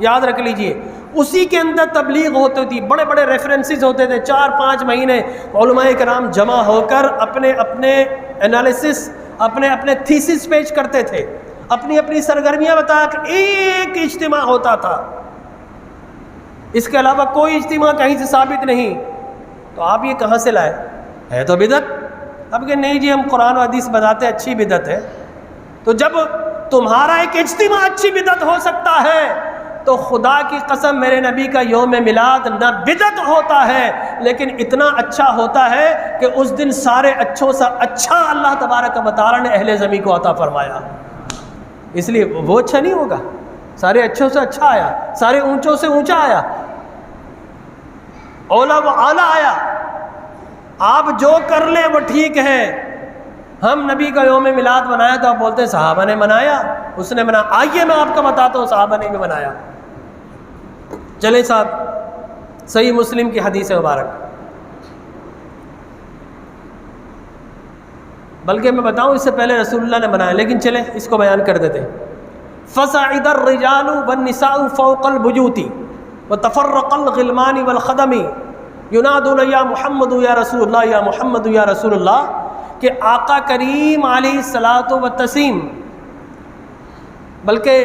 یاد رکھ لیجئے، اسی کے اندر تبلیغ ہوتی تھی، بڑے بڑے ریفرنسز ہوتے تھے، 4-5 مہینے علماء کرام جمع ہو کر اپنے انالیسس، اپنے تھیسس پیش کرتے تھے، اپنی سرگرمیاں بتا کر ایک اجتماع ہوتا تھا، اس کے علاوہ کوئی اجتماع کہیں سے ثابت نہیں۔ تو آپ یہ کہاں سے لائے؟ ہے تو بدعت۔ اب کہ نہیں جی ہم قرآن و حدیث بتاتے اچھی بدعت ہے، تو جب تمہارا ایک اجتماع اچھی بدعت ہو سکتا ہے تو خدا کی قسم میرے نبی کا یوم میلاد نہ بدعت ہوتا ہے لیکن اتنا اچھا ہوتا ہے کہ اس دن سارے اچھوں سے اچھا اللہ تبارک و تعالیٰ نے اہل زمین کو عطا فرمایا، اس لیے وہ اچھا نہیں ہوگا، سارے اچھوں سے اچھا آیا، سارے اونچوں سے اونچا آیا، اولا و اعلیٰ آیا، آپ جو کر لیں وہ ٹھیک ہے۔ ہم نبی کا یوم میلاد منایا تو آپ بولتے ہیں صحابہ نے منایا، اس نے منایا، آئیے میں آپ کو بتاتا ہوں صحابہ نے بھی منایا۔ چلیں صاحب، صحیح مسلم کی حدیث مبارک، بلکہ میں بتاؤں اس سے پہلے رسول اللہ نے منایا، لیکن چلیں اس کو بیان کر دیتے ہیں۔ فَصَعِدَ الرِّجَالُ وَالنِّسَاءُ فَوْقَ الْبُيُوتِ وَتَفَرَّقَ الْغِلْمَانِ وَالْخَدَمِ يُنَادُونَ يَا مُحَمَّدُ يَا رسول اللہ یا محمد یا رسول اللہ، کہ آقا کریم علیہ الصلاۃ والتسلیم، بلکہ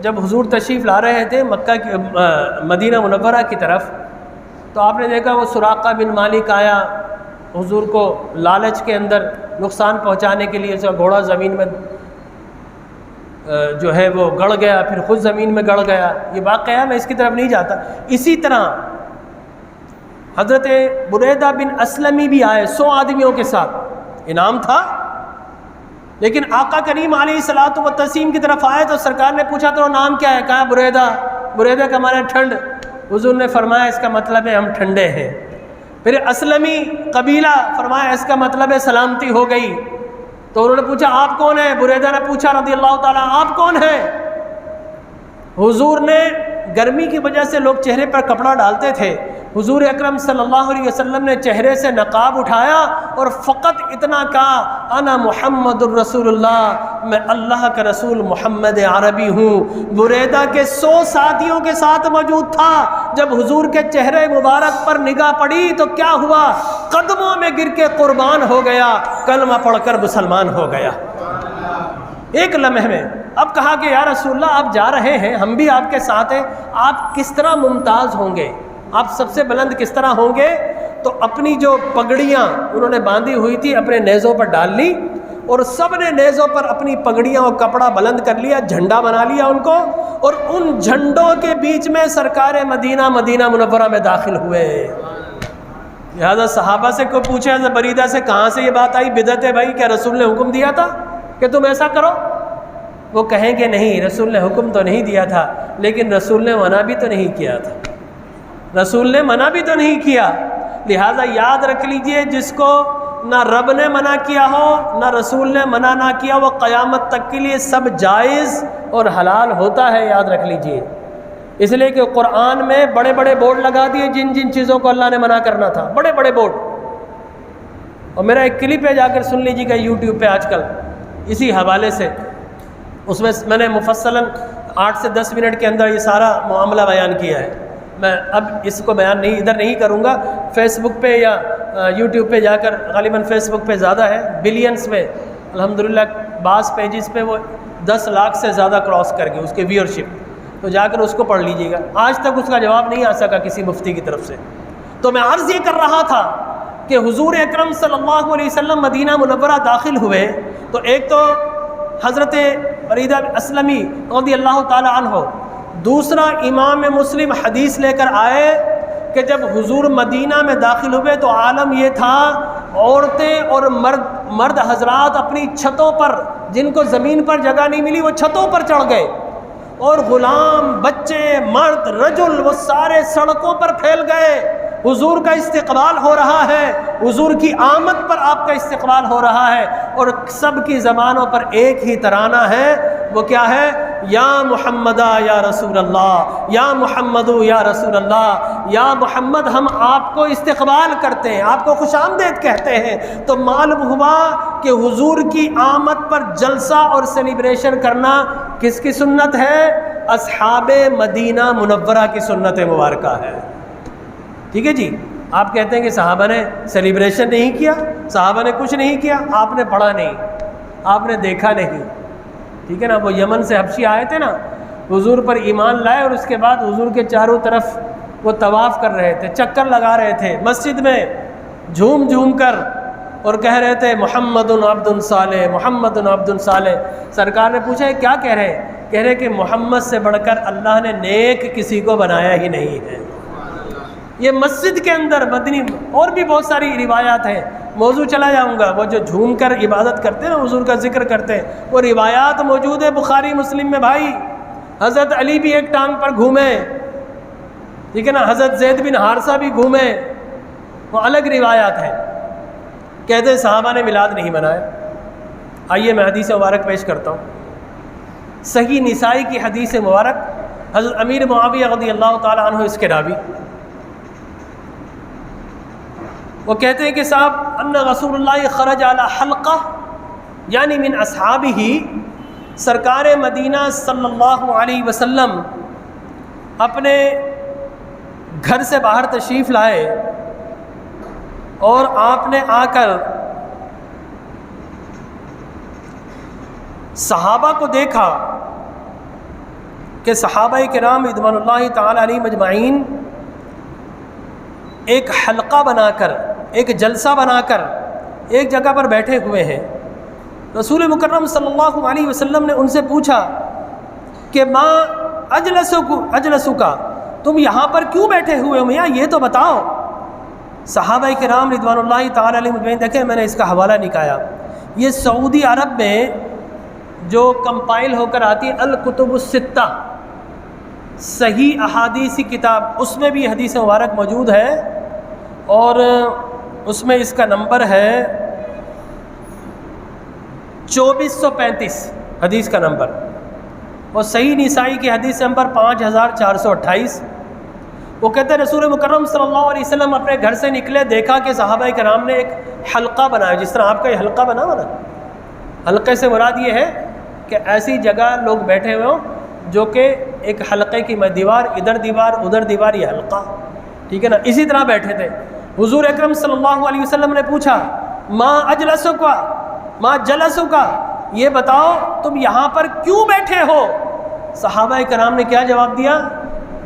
جب حضور تشریف لا رہے تھے مکہ کی مدینہ منورہ کی طرف، تو آپ نے دیکھا وہ سراقہ بن مالک آیا، حضور کو لالچ کے اندر نقصان پہنچانے کے لیے اس کا گھوڑا زمین میں جو ہے وہ گڑ گیا، پھر خود زمین میں گڑ گیا، یہ واقعہ میں اس کی طرف نہیں جاتا۔ اسی طرح حضرت بریدہ بن اسلمی بھی آئے 100 آدمیوں کے ساتھ، انعام تھا، لیکن آقا کریم علیہ الصلاۃ والتسلیم کی طرف آئے تو سرکار نے پوچھا تو نام کیا ہے؟ کہا بریدہ، بریدہ کا معنی ٹھنڈ، حضور نے فرمایا اس کا مطلب ہے ہم ٹھنڈے ہیں۔ پھر اسلمی قبیلہ، فرمایا اس کا مطلب ہے سلامتی ہو گئی۔ تو انہوں نے پوچھا آپ کون ہیں؟ بریدہ نے پوچھا رضی اللہ تعالیٰ آپ کون ہیں؟ حضور نے، گرمی کی وجہ سے لوگ چہرے پر کپڑا ڈالتے تھے، حضور اکرم صلی اللہ علیہ وسلم نے چہرے سے نقاب اٹھایا اور فقط اتنا کہا انا محمد الرسول اللہ، میں اللہ کا رسول محمد عربی ہوں۔ بریدہ کے 100 ساتھیوں کے ساتھ موجود تھا، جب حضور کے چہرے مبارک پر نگاہ پڑی تو کیا ہوا؟ قدموں میں گر کے قربان ہو گیا، کلمہ پڑھ کر مسلمان ہو گیا ایک لمحے میں۔ اب کہا کہ یا رسول اللہ آپ جا رہے ہیں، ہم بھی آپ کے ساتھ ہیں، آپ کس طرح ممتاز ہوں گے، آپ سب سے بلند کس طرح ہوں گے؟ تو اپنی جو پگڑیاں انہوں نے باندھی ہوئی تھی اپنے نیزوں پر ڈال لی، اور سب نے نیزوں پر اپنی پگڑیاں اور کپڑا بلند کر لیا، جھنڈا بنا لیا ان کو، اور ان جھنڈوں کے بیچ میں سرکار مدینہ منورہ میں داخل ہوئے۔ لہٰذا صحابہ سے کوئی پوچھے حضرت بریدہ سے کہاں سے یہ بات آئی؟ بدعت ہے بھائی، کیا رسول نے حکم دیا تھا کہ تم ایسا کرو؟ وہ کہیں گے نہیں، رسول نے حکم تو نہیں دیا تھا، لیکن رسول نے منع بھی تو نہیں کیا تھا، رسول نے منع بھی تو نہیں کیا۔ لہٰذا یاد رکھ لیجئے، جس کو نہ رب نے منع کیا ہو نہ رسول نے منع نہ کیا، وہ قیامت تک کے لیے سب جائز اور حلال ہوتا ہے، یاد رکھ لیجئے۔ اس لیے کہ قرآن میں بڑے بڑے بورڈ لگا دیے جن جن چیزوں کو اللہ نے منع کرنا تھا، بڑے بڑے بورڈ۔ اور میرا ایک کلپ ہے، جا کر سن لیجیے گا یوٹیوب پہ آج کل اسی حوالے سے، اس میں نے مفصلاً 8 سے 10 منٹ کے اندر یہ سارا معاملہ بیان کیا ہے۔ میں اب اس کو بیان ادھر نہیں کروں گا، فیس بک پہ یا یوٹیوب پہ جا کر، غالباً فیس بک پہ زیادہ ہے، بلینس میں الحمدللہ، بعض پیجز پہ وہ 10 لاکھ سے زیادہ کراس کر گئی اس کے ویورشپ، تو جا کر اس کو پڑھ لیجیے گا۔ آج تک اس کا جواب نہیں آ سکا کسی مفتی کی طرف سے۔ تو میں عرض یہ کر رہا تھا کہ حضور اکرم صلی اللہ علیہ وسلم مدینہ منورہ داخل ہوئے تو ایک تو حضرت بریدہ اسلمی رضی اللہ تعالی عنہ، دوسرا امام مسلم حدیث لے کر آئے کہ جب حضور مدینہ میں داخل ہوئے تو عالم یہ تھا، عورتیں اور مرد حضرات اپنی چھتوں پر، جن کو زمین پر جگہ نہیں ملی وہ چھتوں پر چڑھ گئے، اور غلام، بچے، مرد، رجل، وہ سارے سڑکوں پر پھیل گئے۔ حضور کا استقبال ہو رہا ہے، حضور کی آمد پر آپ کا استقبال ہو رہا ہے، اور سب کی زبانوں پر ایک ہی ترانہ ہے، وہ کیا ہے؟ یا محمد یا رسول اللہ، یا محمد یا رسول اللہ، یا محمد ہم آپ کو استقبال کرتے ہیں، آپ کو خوش آمدید کہتے ہیں۔ تو معلوم ہوا کہ حضور کی آمد پر جلسہ اور سیلیبریشن کرنا کس کی سنت ہے؟ اصحاب مدینہ منورہ کی سنت مبارکہ ہے۔ ٹھیک ہے جی، آپ کہتے ہیں کہ صحابہ نے سیلیبریشن نہیں کیا، صحابہ نے کچھ نہیں کیا، آپ نے پڑھا نہیں، آپ نے دیکھا نہیں، ٹھیک ہے نا۔ وہ یمن سے حبشی آئے تھے نا، حضور پر ایمان لائے، اور اس کے بعد حضور کے چاروں طرف وہ طواف کر رہے تھے، چکر لگا رہے تھے مسجد میں جھوم جھوم کر، اور کہہ رہے تھے محمد عبد صالح، محمد عبد صالح۔ سرکار نے پوچھا کیا کہہ رہے ہیں؟ کہہ رہے کہ محمد سے بڑھ کر اللہ نے نیک کسی کو بنایا ہی نہیں ہے۔ یہ مسجد کے اندر مدنی اور بھی بہت ساری روایات ہیں، موضوع چلا جاؤں گا۔ وہ جو جھوم کر عبادت کرتے ہیں نا، حضور کا ذکر کرتے ہیں، وہ روایات موجود ہے بخاری مسلم میں بھائی۔ حضرت علی بھی ایک ٹانگ پر گھومے، ٹھیک ہے نا، حضرت زید بن حارثہ بھی گھومے، وہ الگ روایات ہیں۔ کہتے ہیں صحابہ نے میلاد نہیں منایا۔ آئیے میں حدیث مبارک پیش کرتا ہوں، صحیح نسائی کی حدیث مبارک، حضرت امیر معاویہ رضی اللہ تعالی عنہ اس کے راوی، وہ کہتے ہیں کہ صاحب ان رسول اللہ خرج علی حلقہ، یعنی من اصحابہ، سرکار مدینہ صلی اللہ علیہ وسلم اپنے گھر سے باہر تشریف لائے، اور آپ نے آ کر صحابہ کو دیکھا کہ صحابہ کرام رضوان اللہ تعالی علیہم اجمعین ایک حلقہ بنا کر، ایک جلسہ بنا کر ایک جگہ پر بیٹھے ہوئے ہیں۔ رسول مکرم صلی اللہ علیہ وسلم نے ان سے پوچھا کہ ما اجلسک، تم یہاں پر کیوں بیٹھے ہوئے ہو میاں، یہ تو بتاؤ۔ صحابہ کرام رضوان اللہ تعالی علیہم اجمعین، دیکھیں میں نے اس کا حوالہ نکالا، یہ سعودی عرب میں جو کمپائل ہو کر آتی ہے الکتب الستہ، صحیح احادیث کی کتاب، اس میں بھی حدیث مبارک موجود ہے، اور اس میں اس کا نمبر ہے 2435 حدیث کا نمبر، اور صحیح نسائی کی حدیث نمبر 5428۔ وہ کہتے ہیں رسول مکرم صلی اللہ علیہ وسلم اپنے گھر سے نکلے، دیکھا کہ صحابہ کرام نے ایک حلقہ بنایا، جس طرح آپ کا یہ حلقہ بنا ہوا نا۔ حلقے سے مراد یہ ہے کہ ایسی جگہ لوگ بیٹھے ہوئے ہوں جو کہ ایک حلقے کی دیوار، ادھر دیوار ادھر دیوار، یہ حلقہ، ٹھیک ہے نا، اسی طرح بیٹھے تھے۔ حضور اکرم صلی اللہ علیہ وسلم نے پوچھا ما اجلسک، ما جلسک، یہ بتاؤ تم یہاں پر کیوں بیٹھے ہو؟ صحابہ کرام نے کیا جواب دیا؟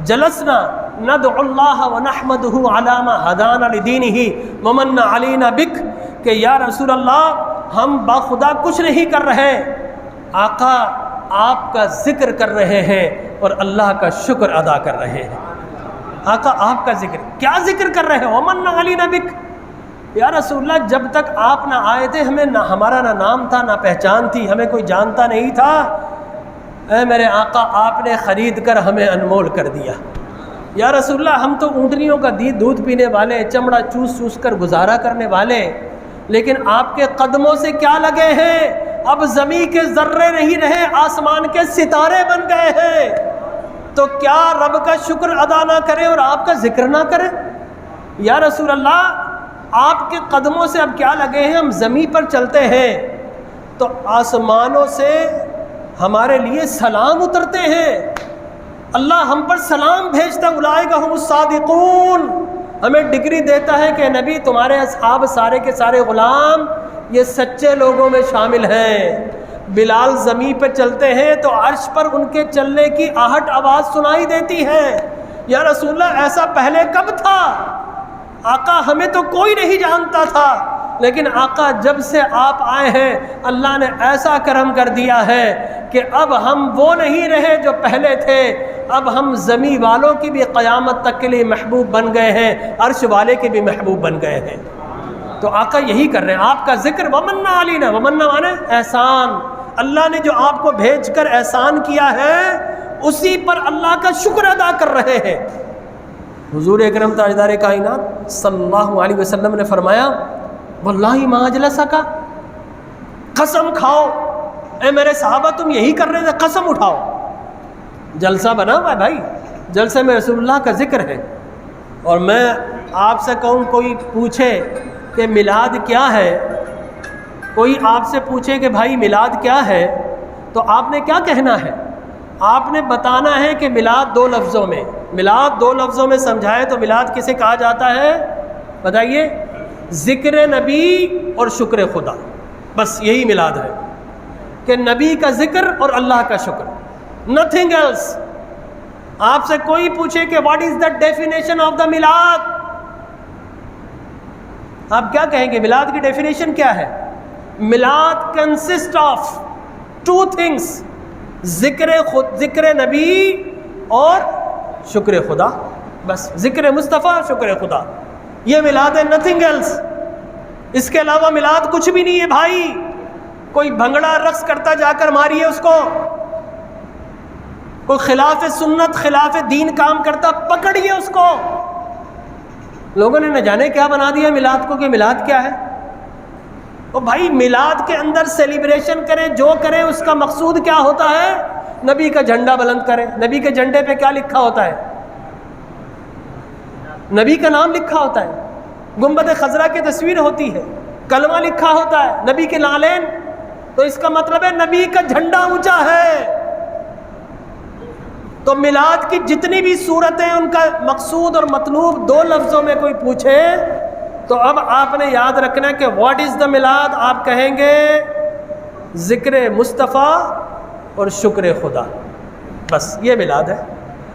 جلسنا ندعو اللہ ونحمدہ علی ما ہدانا لدینہ ومن علینا بک، کہ یا رسول اللہ ہم باخدا کچھ نہیں کر رہے، آقا آپ کا ذکر کر رہے ہیں اور اللہ کا شکر ادا کر رہے ہیں۔ آقا آپ کا ذکر، کیا ذکر کر رہے ہیں؟ ومن علینا بک، یا رسول اللہ جب تک آپ نہ آئے تھے ہمیں نہ ہمارا نہ نام تھا نہ پہچان تھی، ہمیں کوئی جانتا نہیں تھا، اے میرے آقا آپ نے خرید کر ہمیں انمول کر دیا۔ یا رسول اللہ ہم تو اونٹنیوں کا دودھ پینے والے، چمڑا چوس چوس کر گزارا کرنے والے، لیکن آپ کے قدموں سے کیا لگے ہیں؟ اب زمین کے ذرے نہیں رہے، آسمان کے ستارے بن گئے ہیں، تو کیا رب کا شکر ادا نہ کرے اور آپ کا ذکر نہ کرے؟ یا رسول اللہ آپ کے قدموں سے اب کیا لگے ہیں، ہم زمین پر چلتے ہیں تو آسمانوں سے ہمارے لیے سلام اترتے ہیں، اللہ ہم پر سلام بھیجتا، اولئک هم الصادقون، ہمیں ڈگری دیتا ہے کہ نبی تمہارے اصحاب سارے کے سارے غلام یہ سچے لوگوں میں شامل ہیں۔ بلال زمین پہ چلتے ہیں تو عرش پر ان کے چلنے کی آہٹ آواز سنائی دیتی ہے۔ یا رسول اللہ ایسا پہلے کب تھا؟ آقا ہمیں تو کوئی نہیں جانتا تھا، لیکن آقا جب سے آپ آئے ہیں اللہ نے ایسا کرم کر دیا ہے کہ اب ہم وہ نہیں رہے جو پہلے تھے، اب ہم زمین والوں کی بھی قیامت تک کے لیے محبوب بن گئے ہیں، عرش والے کے بھی محبوب بن گئے ہیں۔ تو آقا یہی کر رہے ہیں، آپ کا ذکر، ومنا علینا، ومنا مانے احسان، اللہ نے جو آپ کو بھیج کر احسان کیا ہے اسی پر اللہ کا شکر ادا کر رہے ہیں۔ حضور اکرم تاجدار کائنات صلی اللہ علیہ وسلم نے فرمایا واللہ ما اجلسکا، قسم کھاؤ اے میرے صحابہ تم یہی کر رہے تھے، قسم اٹھاؤ، جلسہ بنا ہوا ہے بھائی، جلسے میں رسول اللہ کا ذکر ہے۔ اور میں آپ سے کہوں کوئی پوچھے کہ میلاد کیا ہے، کوئی آپ سے پوچھے کہ بھائی میلاد کیا ہے، تو آپ نے کیا کہنا ہے؟ آپ نے بتانا ہے کہ میلاد دو لفظوں میں، میلاد دو لفظوں میں سمجھائے تو میلاد کسے کہا جاتا ہے؟ بتائیے، ذکر نبی اور شکر خدا، بس یہی میلاد ہے کہ نبی کا ذکر اور اللہ کا شکر، نتھنگ ایلس۔ آپ سے کوئی پوچھے کہ what is the definition of the میلاد، آپ کیا کہیں گے؟ میلاد کی ڈیفینیشن کیا ہے؟ میلاد کنسسٹ آف 2 things، ذکر نبی اور شکر خدا، بس ذکر مصطفیٰ، شکر خدا، یہ میلاد ہے، نتھنگ ایلس۔ اس کے علاوہ میلاد کچھ بھی نہیں ہے بھائی۔ کوئی بھنگڑا رقص کرتا جا کر ماریے اس کو، کوئی خلاف سنت خلاف دین کام کرتا پکڑیے اس کو۔ لوگوں نے نہ جانے کیا بنا دیا میلاد کو، کہ میلاد کیا ہے۔ اور بھائی میلاد کے اندر سیلیبریشن کریں جو کریں، اس کا مقصود کیا ہوتا ہے؟ نبی کا جھنڈا بلند کریں۔ نبی کے جھنڈے پہ کیا لکھا ہوتا ہے؟ نبی کا نام لکھا ہوتا ہے، گنبد خضرا کی تصویر ہوتی ہے، کلمہ لکھا ہوتا ہے، نبی کے نالین، تو اس کا مطلب ہے نبی کا جھنڈا اونچا ہے۔ تو میلاد کی جتنی بھی صورتیں، ان کا مقصود اور مطلوب 2 لفظوں میں کوئی پوچھے تو اب آپ نے یاد رکھنا ہے کہ واٹ از دا میلاد؟ آپ کہیں گے ذکر مصطفیٰ اور شکر خدا، بس یہ میلاد ہے۔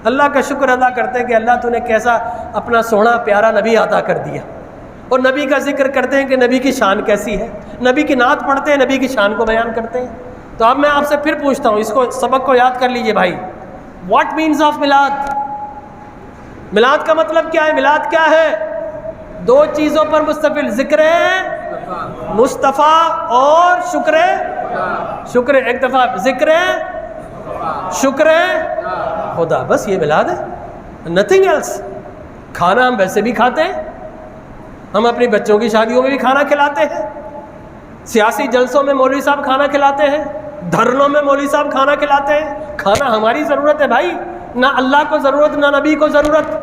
اللہ کا شکر ادا کرتے ہیں کہ اللہ تو نے کیسا اپنا سونا پیارا نبی عطا کر دیا، اور نبی کا ذکر کرتے ہیں کہ نبی کی شان کیسی ہے، نبی کی نعت پڑھتے ہیں، نبی کی شان کو بیان کرتے ہیں۔ تو اب میں آپ سے پھر پوچھتا ہوں، اس کو سبق کو یاد کر لیجئے بھائی، واٹ مینز آف میلاد؟ میلاد کا مطلب کیا ہے؟ میلاد کیا ہے؟ 2 چیزوں پر مشتمل، ذکر مصطفیٰ اور شکر، ایک دفعہ ذکر شکر خدا، بس یہ میلاد ہے، نتھنگ ایلس۔ کھانا ہم ویسے بھی کھاتے ہیں، ہم اپنی بچوں کی شادیوں میں بھی کھانا کھلاتے ہیں، سیاسی جلسوں میں مولوی صاحب کھانا کھلاتے ہیں، دھرنوں میں مولوی صاحب کھانا کھلاتے ہیں۔ کھانا ہماری ضرورت ہے بھائی، نہ اللہ کو ضرورت نہ نبی کو ضرورت۔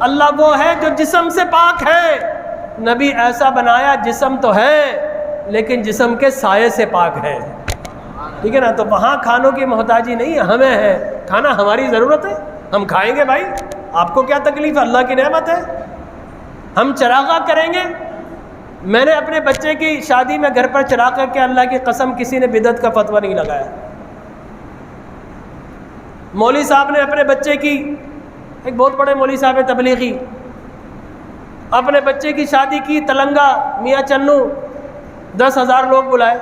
اللہ وہ ہے جو جسم سے پاک ہے، نبی ایسا بنایا جسم تو ہے لیکن جسم کے سائے سے پاک ہے، ٹھیک ہے نا؟ تو وہاں کھانوں کی محتاجی نہیں ہے، ہمیں ہے، کھانا ہماری ضرورت ہے، ہم کھائیں گے بھائی، آپ کو کیا تکلیف ہے؟ اللہ کی نعمت ہے، ہم چراغا کریں گے۔ میں نے اپنے بچے کی شادی میں گھر پر چراغ کر کے، اللہ کی قسم کسی نے بدعت کا فتویٰ نہیں لگایا۔ مولوی صاحب نے اپنے بچے کی، ایک بہت بڑے مولوی صاحب ہے تبلیغی، اپنے بچے کی شادی کی، تلنگا میاں چنو، 10,000 لوگ بلائے۔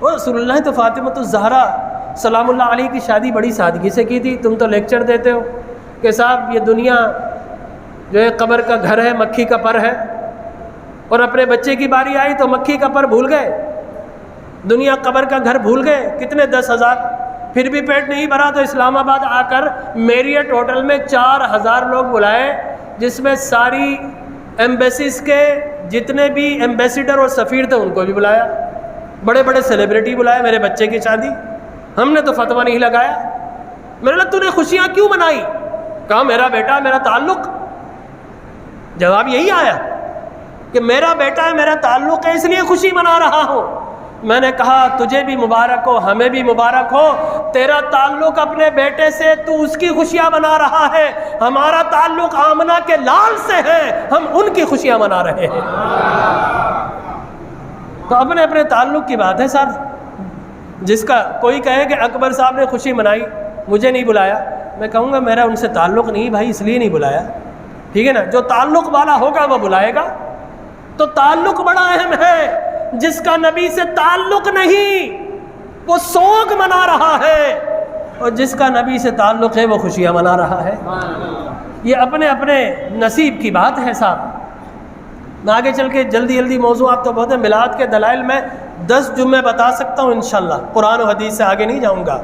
وہ رسول اللہ تو فاطمۃ الزہرا سلام اللہ علیہ کی شادی بڑی سادگی سے کی تھی، تم تو لیکچر دیتے ہو کہ صاحب یہ دنیا جو ہے قبر کا گھر ہے، مکھی کا پر ہے، اور اپنے بچے کی باری آئی تو مکھی کا پر بھول گئے، دنیا قبر کا گھر بھول گئے۔ کتنے 10,000، پھر بھی پیٹ نہیں بھرا تو اسلام آباد آ کر میریٹ ہوٹل میں 4,000 لوگ بلائے، جس میں ساری ایمبیسیز کے جتنے بھی ایمبیسیڈر اور سفیر تھے ان کو بھی بلایا، بڑے بڑے سیلیبریٹی بلائے میرے بچے کی شادی۔ ہم نے تو فتویٰ نہیں لگایا۔ میں نے کہا تو نے خوشیاں کیوں منائی؟ کہا میرا بیٹا میرا تعلق۔ جواب یہی آیا کہ میرا بیٹا ہے، میرا تعلق ہے، اس لیے خوشی منا رہا ہوں۔ میں نے کہا تجھے بھی مبارک ہو، ہمیں بھی مبارک ہو، تیرا تعلق اپنے بیٹے سے، تو اس کی خوشیاں منا رہا ہے، ہمارا تعلق آمنہ کے لال سے ہے، ہم ان کی خوشیاں منا رہے ہیں۔ تو اپنے اپنے تعلق کی بات ہے سر۔ جس کا کوئی کہے کہ اکبر صاحب نے خوشی منائی مجھے نہیں بلایا، میں کہوں گا میرا ان سے تعلق نہیں بھائی، اس لیے نہیں بلایا، ٹھیک ہے نا؟ جو تعلق والا ہوگا وہ بلائے گا۔ تو تعلق بڑا اہم ہے۔ جس کا نبی سے تعلق نہیں وہ سوگ منا رہا ہے، اور جس کا نبی سے تعلق ہے وہ خوشیاں منا رہا ہے۔ یہ اپنے اپنے نصیب کی بات ہے صاحب۔ میں آگے چل کے جلدی موضوعات تو بہت ہیں، میلاد کے دلائل میں 10 جمعے بتا سکتا ہوں انشاءاللہ، قرآن و حدیث سے آگے نہیں جاؤں گا،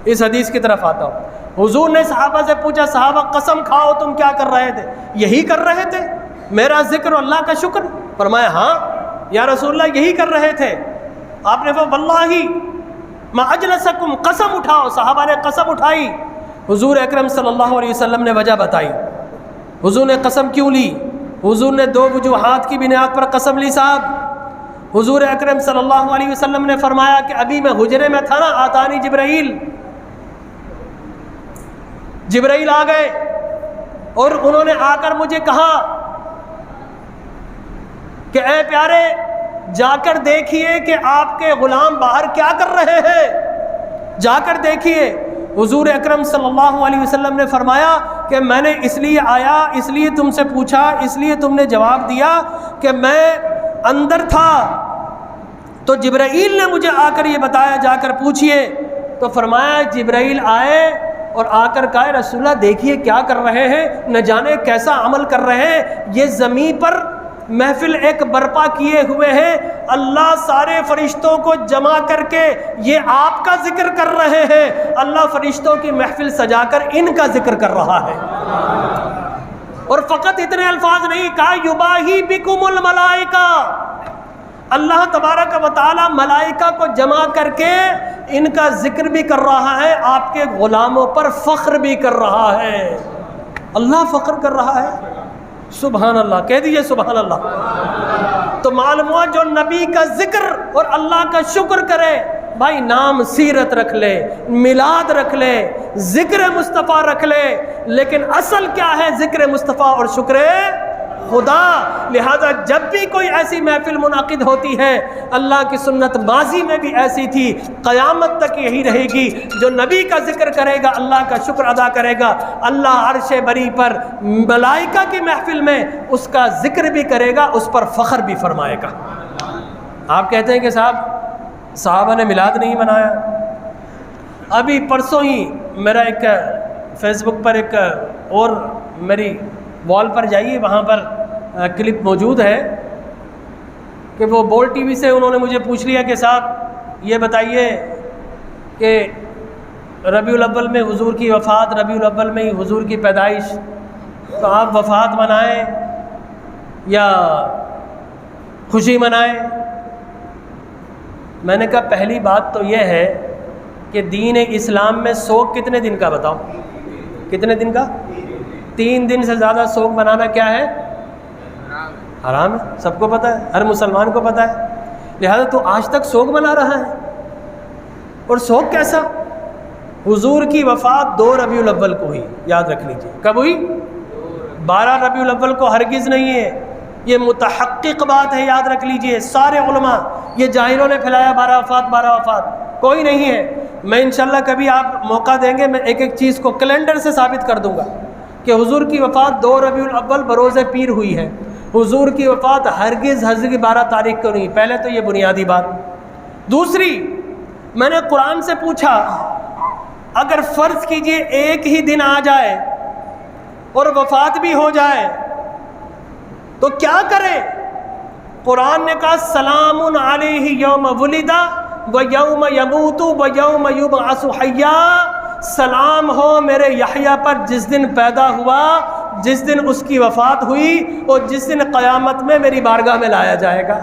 اس حدیث کی طرف آتا ہوں۔ حضور نے صحابہ سے پوچھا صحابہ قسم کھاؤ تم کیا کر رہے تھے؟ یہی کر رہے تھے، میرا ذکر و اللہ کا شکر؟ فرمایا ہاں یا رسول اللہ یہی کر رہے تھے۔ آپ نے فرمایا واللہ ما اجلسکم، قسم اٹھاؤ۔ صحابہ نے قسم اٹھائی، حضور اکرم صلی اللہ علیہ وسلم نے وجہ بتائی۔ حضور نے قسم کیوں لی؟ حضور نے 2 وجوہات کی بنیاد پر قسم لی صاحب۔ حضور اکرم صلی اللہ علیہ وسلم نے فرمایا کہ ابھی میں حجرے میں تھا نا، آتانی جبرائیل آ گئے اور انہوں نے آ کر مجھے کہا کہ اے پیارے جا کر دیکھیے کہ آپ کے غلام باہر کیا کر رہے ہیں، جا کر دیکھیے۔ حضور اکرم صلی اللہ علیہ وسلم نے فرمایا کہ میں نے اس لیے آیا، اس لیے تم سے پوچھا، اس لیے تم نے جواب دیا کہ میں اندر تھا تو جبرائیل نے مجھے آ کر یہ بتایا، جا کر پوچھئے۔ تو فرمایا جبرائیل آئے اور آ کر کہا رسول اللہ دیکھیے کیا کر رہے ہیں، نہ جانے کیسا عمل کر رہے ہیں، یہ زمین پر محفل ایک برپا کیے ہوئے ہیں، اللہ سارے فرشتوں کو جمع کر کے یہ آپ کا ذکر کر رہے ہیں، اللہ فرشتوں کی محفل سجا کر ان کا ذکر کر رہا ہے۔ اور فقط اتنے الفاظ نہیں کہا یباہی بکم الملائکہ، اللہ تبارک و تعالی ملائکہ کو جمع کر کے ان کا ذکر بھی کر رہا ہے، آپ کے غلاموں پر فخر بھی کر رہا ہے۔ اللہ فخر کر رہا ہے، سبحان اللہ، کہہ دیجئے سبحان اللہ۔ تو معلوم ہوا جو نبی کا ذکر اور اللہ کا شکر کرے، بھائی نام سیرت رکھ لے، میلاد رکھ لے، ذکر مصطفیٰ رکھ لے، لیکن اصل کیا ہے؟ ذکر مصطفیٰ اور شکر خدا۔ لہذا جب بھی کوئی ایسی محفل منعقد ہوتی ہے، اللہ کی سنت ماضی میں بھی ایسی تھی، قیامت تک یہی رہے گی، جو نبی کا ذکر کرے گا، اللہ کا شکر ادا کرے گا، اللہ عرش بری پر ملائکہ کی محفل میں اس کا ذکر بھی کرے گا، اس پر فخر بھی فرمائے گا۔ آپ کہتے ہیں کہ صحابہ نے میلاد نہیں منایا۔ ابھی پرسوں ہی میرا ایک فیس بک پر ایک اور میری وال پر جائیے، وہاں پر کلپ موجود ہے کہ وہ بول ٹی وی سے انہوں نے مجھے پوچھ لیا کہ صاحب یہ بتائیے کہ ربیع الاول میں حضور کی وفات، ربیع الاول میں ہی حضور کی پیدائش، تو آپ وفات منائیں یا خوشی منائیں؟ میں نے کہا پہلی بات تو یہ ہے کہ دین اسلام میں سوگ کتنے دن کا بتاؤ؟ کتنے دن کا؟ 3 دن سے زیادہ سوگ منانا کیا ہے؟ حرام ہے، سب کو پتہ ہے، ہر مسلمان کو پتہ ہے۔ لہذا تو آج تک سوگ منا رہا ہے، اور سوگ کیسا؟ حضور کی وفات 2 ربیع الاول کو ہوئی، یاد رکھ لیجیے۔ کب ہوئی؟ 12 ربیع الاول کو ہرگز نہیں ہے، یہ متحقق بات ہے، یاد رکھ لیجیے سارے علماء۔ یہ جاہلوں نے پھیلایا 12 وفات، کوئی نہیں ہے۔ میں انشاءاللہ کبھی آپ موقع دیں گے، میں ایک ایک چیز کو کیلنڈر سے ثابت کر دوں گا کہ حضور کی وفات 2 ربیع الاول بروز پیر ہوئی ہے۔ حضور کی وفات ہرگز 12 تاریخ کو نہیں۔ پہلے تو یہ بنیادی بات۔ دوسری، میں نے قرآن سے پوچھا اگر فرض کیجئے ایک ہی دن آ جائے اور وفات بھی ہو جائے تو کیا کریں؟ قرآن نے کہا سلام علیہ یوم ولد و یوم یموت و یوم یبعث حیا، سلام ہو میرے یحییٰ پر جس دن پیدا ہوا، جس دن اس کی وفات ہوئی، اور جس دن قیامت میں میری بارگاہ میں لایا جائے گا۔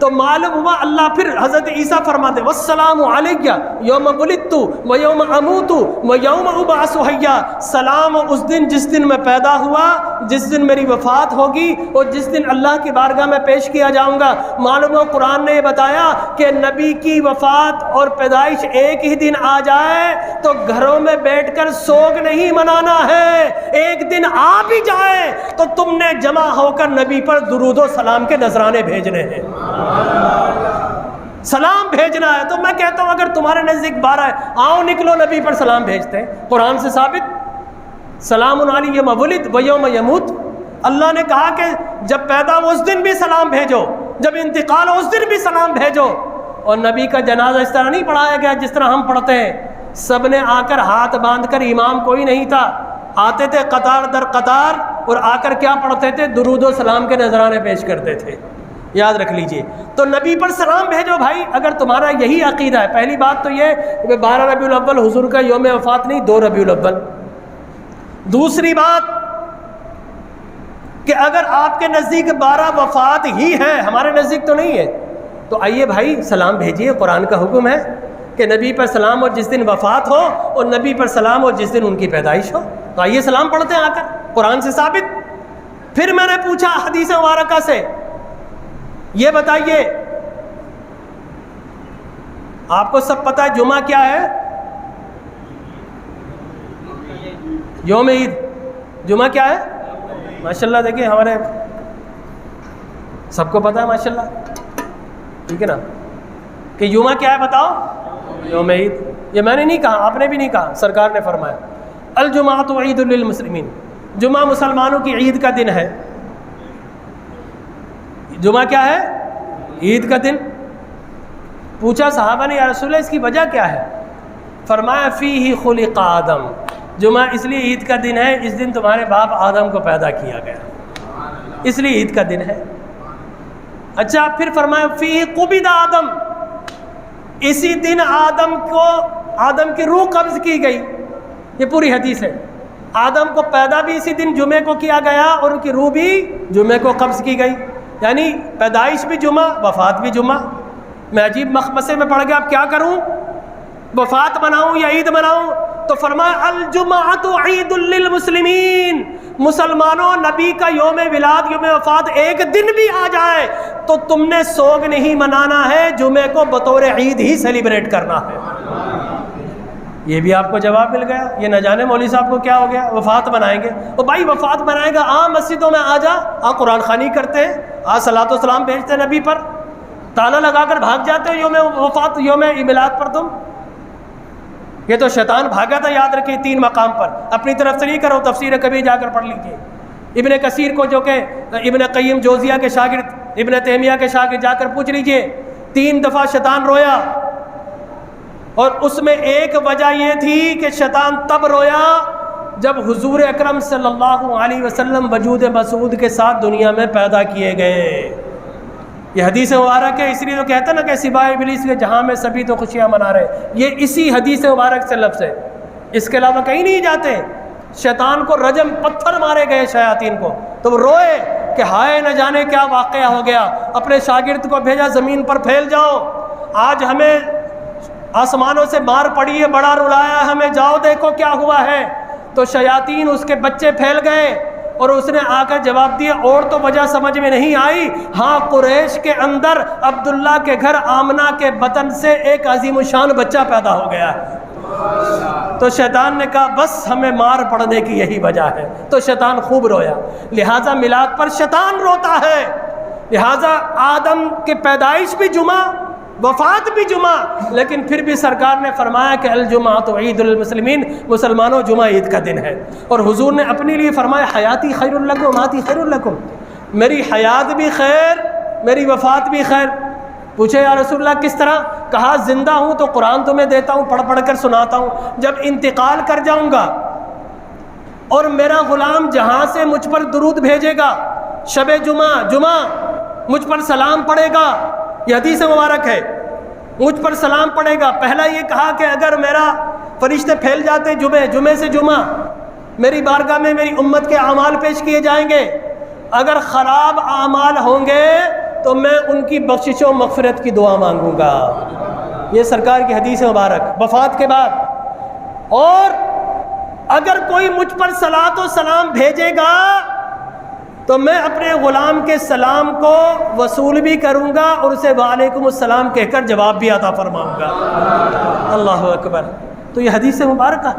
تو معلوم ہوا اللہ پھر حضرت عیسیٰ فرماتے والسلام علیہ یوم ولدت و یوم اموت و یوم ابعث حیا، سلام اس دن جس دن میں پیدا ہوا، جس دن میری وفات ہوگی، اور جس دن اللہ کی بارگاہ میں پیش کیا جاؤں گا۔ معلوم ہوا قرآن نے یہ بتایا کہ نبی کی وفات اور پیدائش ایک ہی دن آ جائے تو گھروں میں بیٹھ کر سوگ نہیں منانا ہے، ایک دن آ بھی جائے تو تم نے جمع ہو کر نبی پر درود و سلام کے نذرانے بھیجنے ہیں، سلام بھیجنا ہے۔ تو میں کہتا ہوں اگر تمہارے نزدیک 12 ہے، آؤ نکلو نبی پر سلام بھیجتے ہیں، قرآن سے ثابت۔ سلام علیہ یوم ولد و یوم یموت، اللہ نے کہا کہ جب پیدا ہو اس دن بھی سلام بھیجو، جب انتقال ہو اس دن بھی سلام بھیجو۔ اور نبی کا جنازہ اس طرح نہیں پڑھایا گیا جس طرح ہم پڑھتے ہیں، سب نے آ کر ہاتھ باندھ کر، امام کوئی نہیں تھا، آتے تھے قطار در قطار، اور آ کر کیا پڑھتے تھے؟ درود و سلام کے نذرانے پیش کرتے تھے، یاد رکھ لیجئے۔ تو نبی پر سلام بھیجو بھائی، اگر تمہارا یہی عقیدہ ہے۔ پہلی بات تو یہ کہ 12 ربیع الاول حضور کا یوم وفات نہیں، 2 ربیع الاول۔ دوسری بات کہ اگر آپ کے نزدیک 12 وفات ہی ہے، ہمارے نزدیک تو نہیں ہے، تو آئیے بھائی سلام بھیجیے۔ قرآن کا حکم ہے کہ نبی پر سلام ہو جس دن وفات ہو، اور نبی پر سلام ہو جس دن ان کی پیدائش ہو، تو آئیے سلام پڑھتے ہیں آ کر، قرآن سے ثابت۔ پھر میں نے پوچھا حدیث مبارکہ سے، یہ بتائیے آپ کو سب پتہ ہے جمعہ کیا ہے؟ یوم عید۔ جمعہ کیا ہے؟ ماشاءاللہ دیکھیں ہمارے سب کو پتہ ہے ماشاءاللہ، ٹھیک ہے نا، کہ جمعہ کیا ہے بتاؤ؟ یوم عید۔ یہ میں نے نہیں کہا، آپ نے بھی نہیں کہا، سرکار نے فرمایا الجمعۃ عید للمسلمین، جمعہ مسلمانوں کی عید کا دن ہے۔ جمعہ کیا ہے؟ عید کا دن۔ پوچھا صحابہ نے یا رسول اللہ اس کی وجہ کیا ہے؟ فرمایا فیہ خلق آدم، جمعہ اس لیے عید کا دن ہے، اس دن تمہارے باپ آدم کو پیدا کیا گیا، اس لیے عید کا دن ہے۔ اچھا پھر فرمایا فیہ قبض آدم، اسی دن آدم کی روح قبض کی گئی، یہ پوری حدیث ہے۔ آدم کو پیدا بھی اسی دن جمعے کو کیا گیا اور ان کی روح بھی جمعے کو قبض کی گئی، یعنی پیدائش بھی جمعہ، وفات بھی جمعہ۔ میں عجیب مخمصے میں پڑ گیا، اب کیا کروں؟ وفات مناؤں یا عید مناؤں؟ تو فرمایا الجمعۃ عید للمسلمین، مسلمانوں نبی کا یوم ولادت یوم وفات ایک دن بھی آ جائے تو تم نے سوگ نہیں منانا ہے، جمعے کو بطور عید ہی سیلیبریٹ کرنا ہے۔ یہ بھی آپ کو جواب مل گیا۔ یہ نہ جانے مولوی صاحب کو کیا ہو گیا، وفات منائیں گے۔ او بھائی وفات منائے گا، مسجدوں میں آ جا، قرآن خوانی کرتے ہیں، صلاۃ و سلام بھیجتے ہیں نبی پر، تالا لگا کر بھاگ جاتے ہو یوم وفات یوم میلاد پر تم۔ یہ تو شیطان بھاگا تھا، یاد رکھیے 3 مقام پر، اپنی طرف سے نہیں کرو، تفسیر کبھی جا کر پڑھ لیجیے۔ ابن کثیر کو جو کہ ابن قیم جوزیہ کے شاگرد، ابن تیمیہ کے شاگرد، جا کر پوچھ لیجیے، 3 دفعہ شیطان رویا، اور اس میں ایک وجہ یہ تھی کہ شیطان تب رویا جب حضور اکرم صلی اللہ علیہ وسلم وجود مسعود کے ساتھ دنیا میں پیدا کیے گئے۔ یہ حدیث مبارک ہے، اس لیے تو کہتے ہیں نا کہ سوائے ابلیس کے جہاں میں سبھی تو خوشیاں منا رہے، یہ اسی حدیث مبارک سے لفظ ہے، اس کے علاوہ کہیں نہیں جاتے۔ شیطان کو رجم، پتھر مارے گئے شیاطین کو، تو وہ روئے کہ ہائے نہ جانے کیا واقعہ ہو گیا، اپنے شاگرد کو بھیجا زمین پر پھیل جاؤ، آج ہمیں آسمانوں سے مار پڑی ہے، بڑا رلایا ہمیں، جاؤ دیکھو کیا ہوا ہے۔ تو شیاطین اس کے بچے پھیل گئے اور اس نے آ کر جواب دیا، اور تو وجہ سمجھ میں نہیں آئی، ہاں قریش کے اندر عبداللہ کے گھر آمنہ کے بطن سے ایک عظیم الشان بچہ پیدا ہو گیا ہے۔ تو شیطان نے کہا بس ہمیں مار پڑنے کی یہی وجہ ہے، تو شیطان خوب رویا۔ لہٰذا میلاد پر شیطان روتا ہے، لہٰذا آدم کی پیدائش بھی جمعہ، وفات بھی جمعہ، لیکن پھر بھی سرکار نے فرمایا کہ الجمعۃ عید المسلمین، مسلمانوں جمعہ عید کا دن ہے۔ اور حضور نے اپنے لیے فرمایا حیاتی خیر لکم مماتی خیر لکم، میری حیات بھی خیر، میری وفات بھی خیر۔ پوچھے یا رسول اللہ کس طرح؟ کہا زندہ ہوں تو قرآن تمہیں دیتا ہوں، پڑھ پڑھ کر سناتا ہوں، جب انتقال کر جاؤں گا اور میرا غلام جہاں سے مجھ پر درود بھیجے گا، شب جمعہ مجھ پر سلام پڑھے گا، یہ حدیث مبارک ہے، مجھ پر سلام پڑھے گا۔ پہلا یہ کہا کہ اگر میرا فرشتے پھیل جاتے جمعے سے جمعہ، میری بارگاہ میں میری امت کے اعمال پیش کیے جائیں گے، اگر خراب اعمال ہوں گے تو میں ان کی بخشش و مغفرت کی دعا مانگوں گا۔ یہ سرکار کی حدیث مبارک وفات کے بعد۔ اور اگر کوئی مجھ پر صلاۃ و سلام بھیجے گا تو میں اپنے غلام کے سلام کو وصول بھی کروں گا اور اسے وعلیکم السلام کہہ کر جواب بھی عطا فرماؤں گا۔ اللہ اکبر۔ تو یہ حدیث مبارکہ،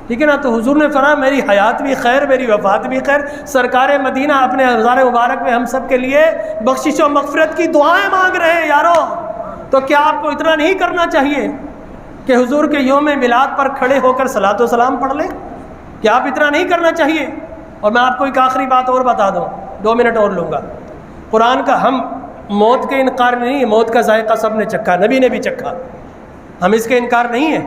ٹھیک ہے نا؟ تو حضور نے فرمایا میری حیات بھی خیر، میری وفات بھی خیر۔ سرکار مدینہ اپنے روزہ مبارک میں ہم سب کے لیے بخشش و مغفرت کی دعائیں مانگ رہے ہیں یارو۔ تو کیا آپ کو اتنا نہیں کرنا چاہیے کہ حضور کے یوم میلاد پر کھڑے ہو کر صلاۃ و سلام پڑھ لیں؟ کیا آپ اتنا نہیں کرنا چاہیے؟ اور میں آپ کو ایک آخری بات اور بتا دوں، 2 منٹ اور لوں گا۔ قرآن کا ہم موت کے انکار نہیں، موت کا ذائقہ سب نے چکھا، نبی نے بھی چکھا، ہم اس کے انکار نہیں ہیں،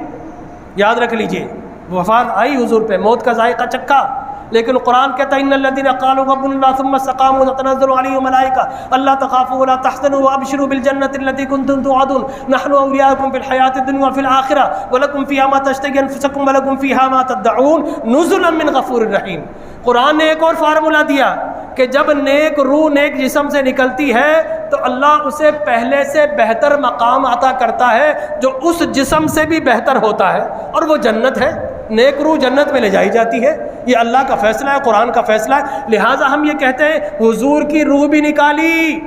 یاد رکھ لیجئے۔ وفات آئی حضور پہ، موت کا ذائقہ چکھا، لیکن قرآن کہتا ہے ان الذین قالوا ربنا اللہ ثم استقاموا تتنزل علیہم الملائکہ الا تخافوا ولا تحزنوا وابشروا بالجنۃ التي كنتم توعدون نحن اولیاؤکم فی الحیاۃ الدنیا وفی الآخرہ ولکم فیہا ما تشتہی انفسکم ولکم فیہا ما تدعون نزلا من غفور رحیم۔ قرآن نے ایک اور فارمولہ دیا کہ جب نیک روح نیک جسم سے نکلتی ہے تو اللہ اسے پہلے سے بہتر مقام عطا کرتا ہے جو اس جسم سے بھی بہتر ہوتا ہے، اور وہ جنت ہے۔ نیک روح جنت میں لے جائی جاتی ہے، یہ اللہ کا فیصلہ ہے، قرآن کا فیصلہ ہے۔ لہٰذا ہم یہ کہتے ہیں حضور کی روح بھی نکالی،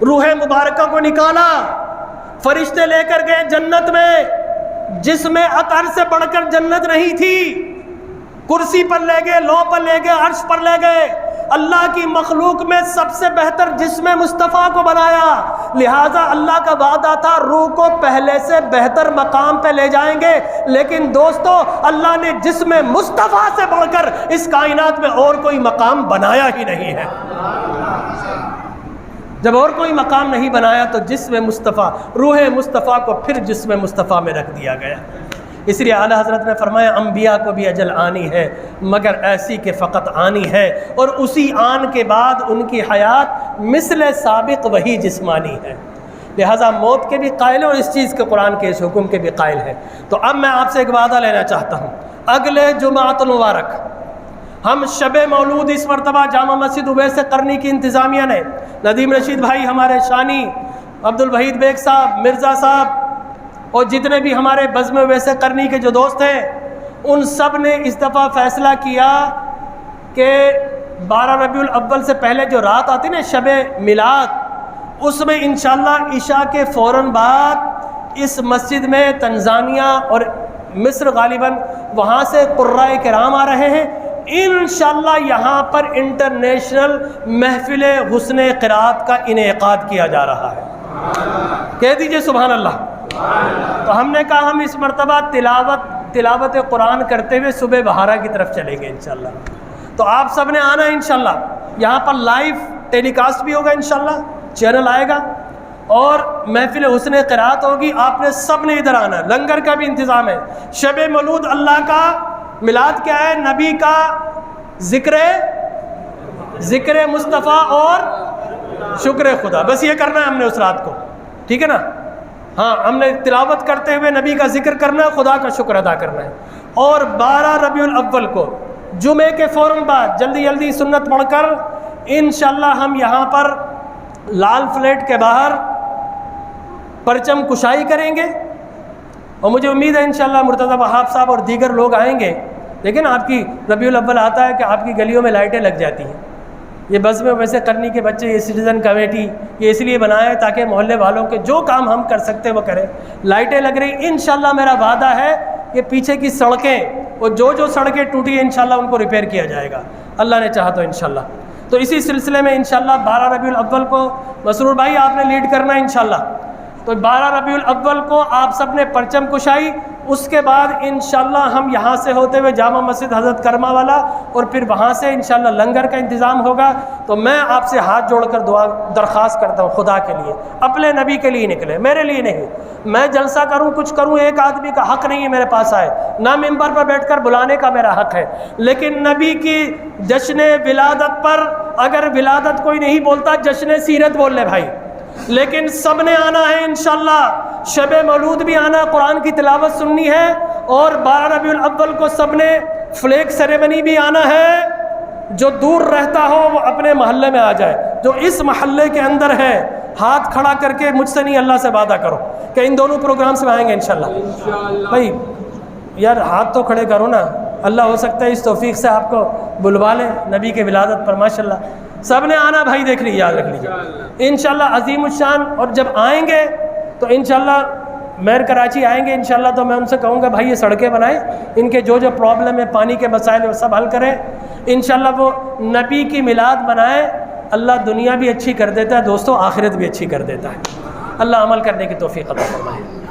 روح مبارکہ کو نکالا، فرشتے لے کر گئے جنت میں، جس میں عطر سے بڑھ کر جنت نہیں تھی، کرسی پر لے گئے، لو پر لے گئے، عرش پر لے گئے، اللہ کی مخلوق میں سب سے بہتر جسم مصطفیٰ کو بنایا، لہٰذا اللہ کا وعدہ تھا روح کو پہلے سے بہتر مقام پہ لے جائیں گے، لیکن دوستو اللہ نے جسم مصطفیٰ سے بڑھ کر اس کائنات میں اور کوئی مقام بنایا ہی نہیں ہے۔ جب اور کوئی مقام نہیں بنایا تو جسم مصطفیٰ، روح مصطفیٰ کو پھر جسم مصطفیٰ میں رکھ دیا گیا۔ اس لیے اعلیٰ حضرت نے فرمایا انبیاء کو بھی اجل آنی ہے، مگر ایسی کہ فقط آنی ہے، اور اسی آن کے بعد ان کی حیات مثل سابق وہی جسمانی ہے، لہٰذا موت کے بھی قائل ہیں اور اس چیز کے قرآن کے اس حکم کے بھی قائل ہیں۔ تو اب میں آپ سے ایک وعدہ لینا چاہتا ہوں، اگلے جمعۃ المبارک ہم شب مولود اس مرتبہ جامع مسجد اویس قرنی کی انتظامیہ نے، ندیم رشید بھائی، ہمارے شانی، عبد الوحید بیگ صاحب، مرزا صاحب، اور جتنے بھی ہمارے بزم اویس قرنی کے جو دوست ہیں، ان سب نے اس دفعہ فیصلہ کیا کہ 12 ربیع الاول سے پہلے جو رات آتی نا شب میلاد، اس میں انشاءاللہ عشاء کے فوراً بعد اس مسجد میں تنزانیہ اور مصر غالباً وہاں سے قرائے کرام آ رہے ہیں، انشاءاللہ یہاں پر انٹرنیشنل محفل حسن قرات کا انعقاد کیا جا رہا ہے۔ کہہ دیجئے سبحان اللہ۔ تو ہم نے کہا ہم اس مرتبہ تلاوت قرآن کرتے ہوئے صبح بہارا کی طرف چلیں گے انشاءاللہ۔ تو آپ سب نے آنا ہے انشاءاللہ، یہاں پر لائیو ٹیلی کاسٹ بھی ہوگا انشاءاللہ، چینل آئے گا اور محفل حسن قرات ہوگی، آپ نے سب نے ادھر آنا ہے، لنگر کا بھی انتظام ہے۔ شب مولود اللہ کا، میلاد کیا ہے؟ نبی کا ذکر مصطفیٰ اور شکر خدا، بس یہ کرنا ہے ہم نے اس رات کو، ٹھیک ہے نا؟ ہاں، ہم نے تلاوت کرتے ہوئے نبی کا ذکر کرنا ہے، خدا کا شکر ادا کرنا ہے۔ اور 12 ربیع الاول کو جمعے کے فوراً بعد جلدی جلدی سنت پڑھ کر انشاءاللہ ہم یہاں پر لال فلیٹ کے باہر پرچم کشائی کریں گے، اور مجھے امید ہے انشاءاللہ مرتضی وہاب صاحب اور دیگر لوگ آئیں گے، لیکن آپ کی ربیع الاول آتا ہے کہ آپ کی گلیوں میں لائٹیں لگ جاتی ہیں۔ یہ بزم ویسے کرنی کے بچے، یہ سٹیزن کمیٹی یہ اس لیے بنایا ہے تاکہ محلے والوں کے جو کام ہم کر سکتے وہ کریں۔ لائٹیں لگ رہی، انشاءاللہ میرا وعدہ ہے کہ پیچھے کی سڑکیں اور جو سڑکیں ٹوٹی ہیں انشاءاللہ ان کو ریپیئر کیا جائے گا، اللہ نے چاہا تو انشاءاللہ۔ تو اسی سلسلے میں انشاءاللہ 12 ربیع الاول کو مسرور بھائی آپ نے لیڈ کرنا ہے انشاءاللہ۔ تو 12 ربیع الاول کو آپ سب نے پرچم کشائی، اس کے بعد انشاءاللہ ہم یہاں سے ہوتے ہوئے جامع مسجد حضرت کرما والا اور پھر وہاں سے انشاءاللہ لنگر کا انتظام ہوگا۔ تو میں آپ سے ہاتھ جوڑ کر دعا درخواست کرتا ہوں خدا کے لیے، اپنے نبی کے لیے نکلے، میرے لیے نہیں۔ میں جلسہ کروں کچھ کروں، ایک آدمی کا حق نہیں ہے میرے پاس آئے، نہ ممبر پر بیٹھ کر بلانے کا میرا حق ہے، لیکن نبی کی جشن ولادت پر اگر ولادت کوئی نہیں بولتا، جشن سیرت بول لے بھائی، لیکن سب نے آنا ہے انشاءاللہ۔ شب مولود بھی آنا، قرآن کی تلاوت سننی ہے، اور 12 ربیع الاول کو سب نے فلیگ سیریمنی بھی آنا ہے۔ جو دور رہتا ہو وہ اپنے محلے میں آ جائے، جو اس محلے کے اندر ہے ہاتھ کھڑا کر کے مجھ سے نہیں اللہ سے وعدہ کرو کہ ان دونوں پروگرامز میں آئیں گے انشاءاللہ۔ بھائی یار ہاتھ تو کھڑے کرو نا، اللہ ہو سکتا ہے اس توفیق سے آپ کو بلوا لیں نبی کے ولادت پر، ماشاءاللہ سب نے آنا بھائی، دیکھ لیجیے، یاد رکھ لیجیے انشاءاللہ عظیم الشان۔ اور جب آئیں گے تو انشاءاللہ میر کراچی آئیں گے انشاءاللہ، تو میں ان سے کہوں گا بھائی یہ سڑکیں بنائیں، ان کے جو پرابلم ہے، پانی کے مسائل وہ سب حل کریں انشاءاللہ، وہ نبی کی میلاد منائیں۔ اللہ دنیا بھی اچھی کر دیتا ہے دوستو، آخرت بھی اچھی کر دیتا ہے۔ اللہ عمل کرنے کی توفیق عطا فرمائے۔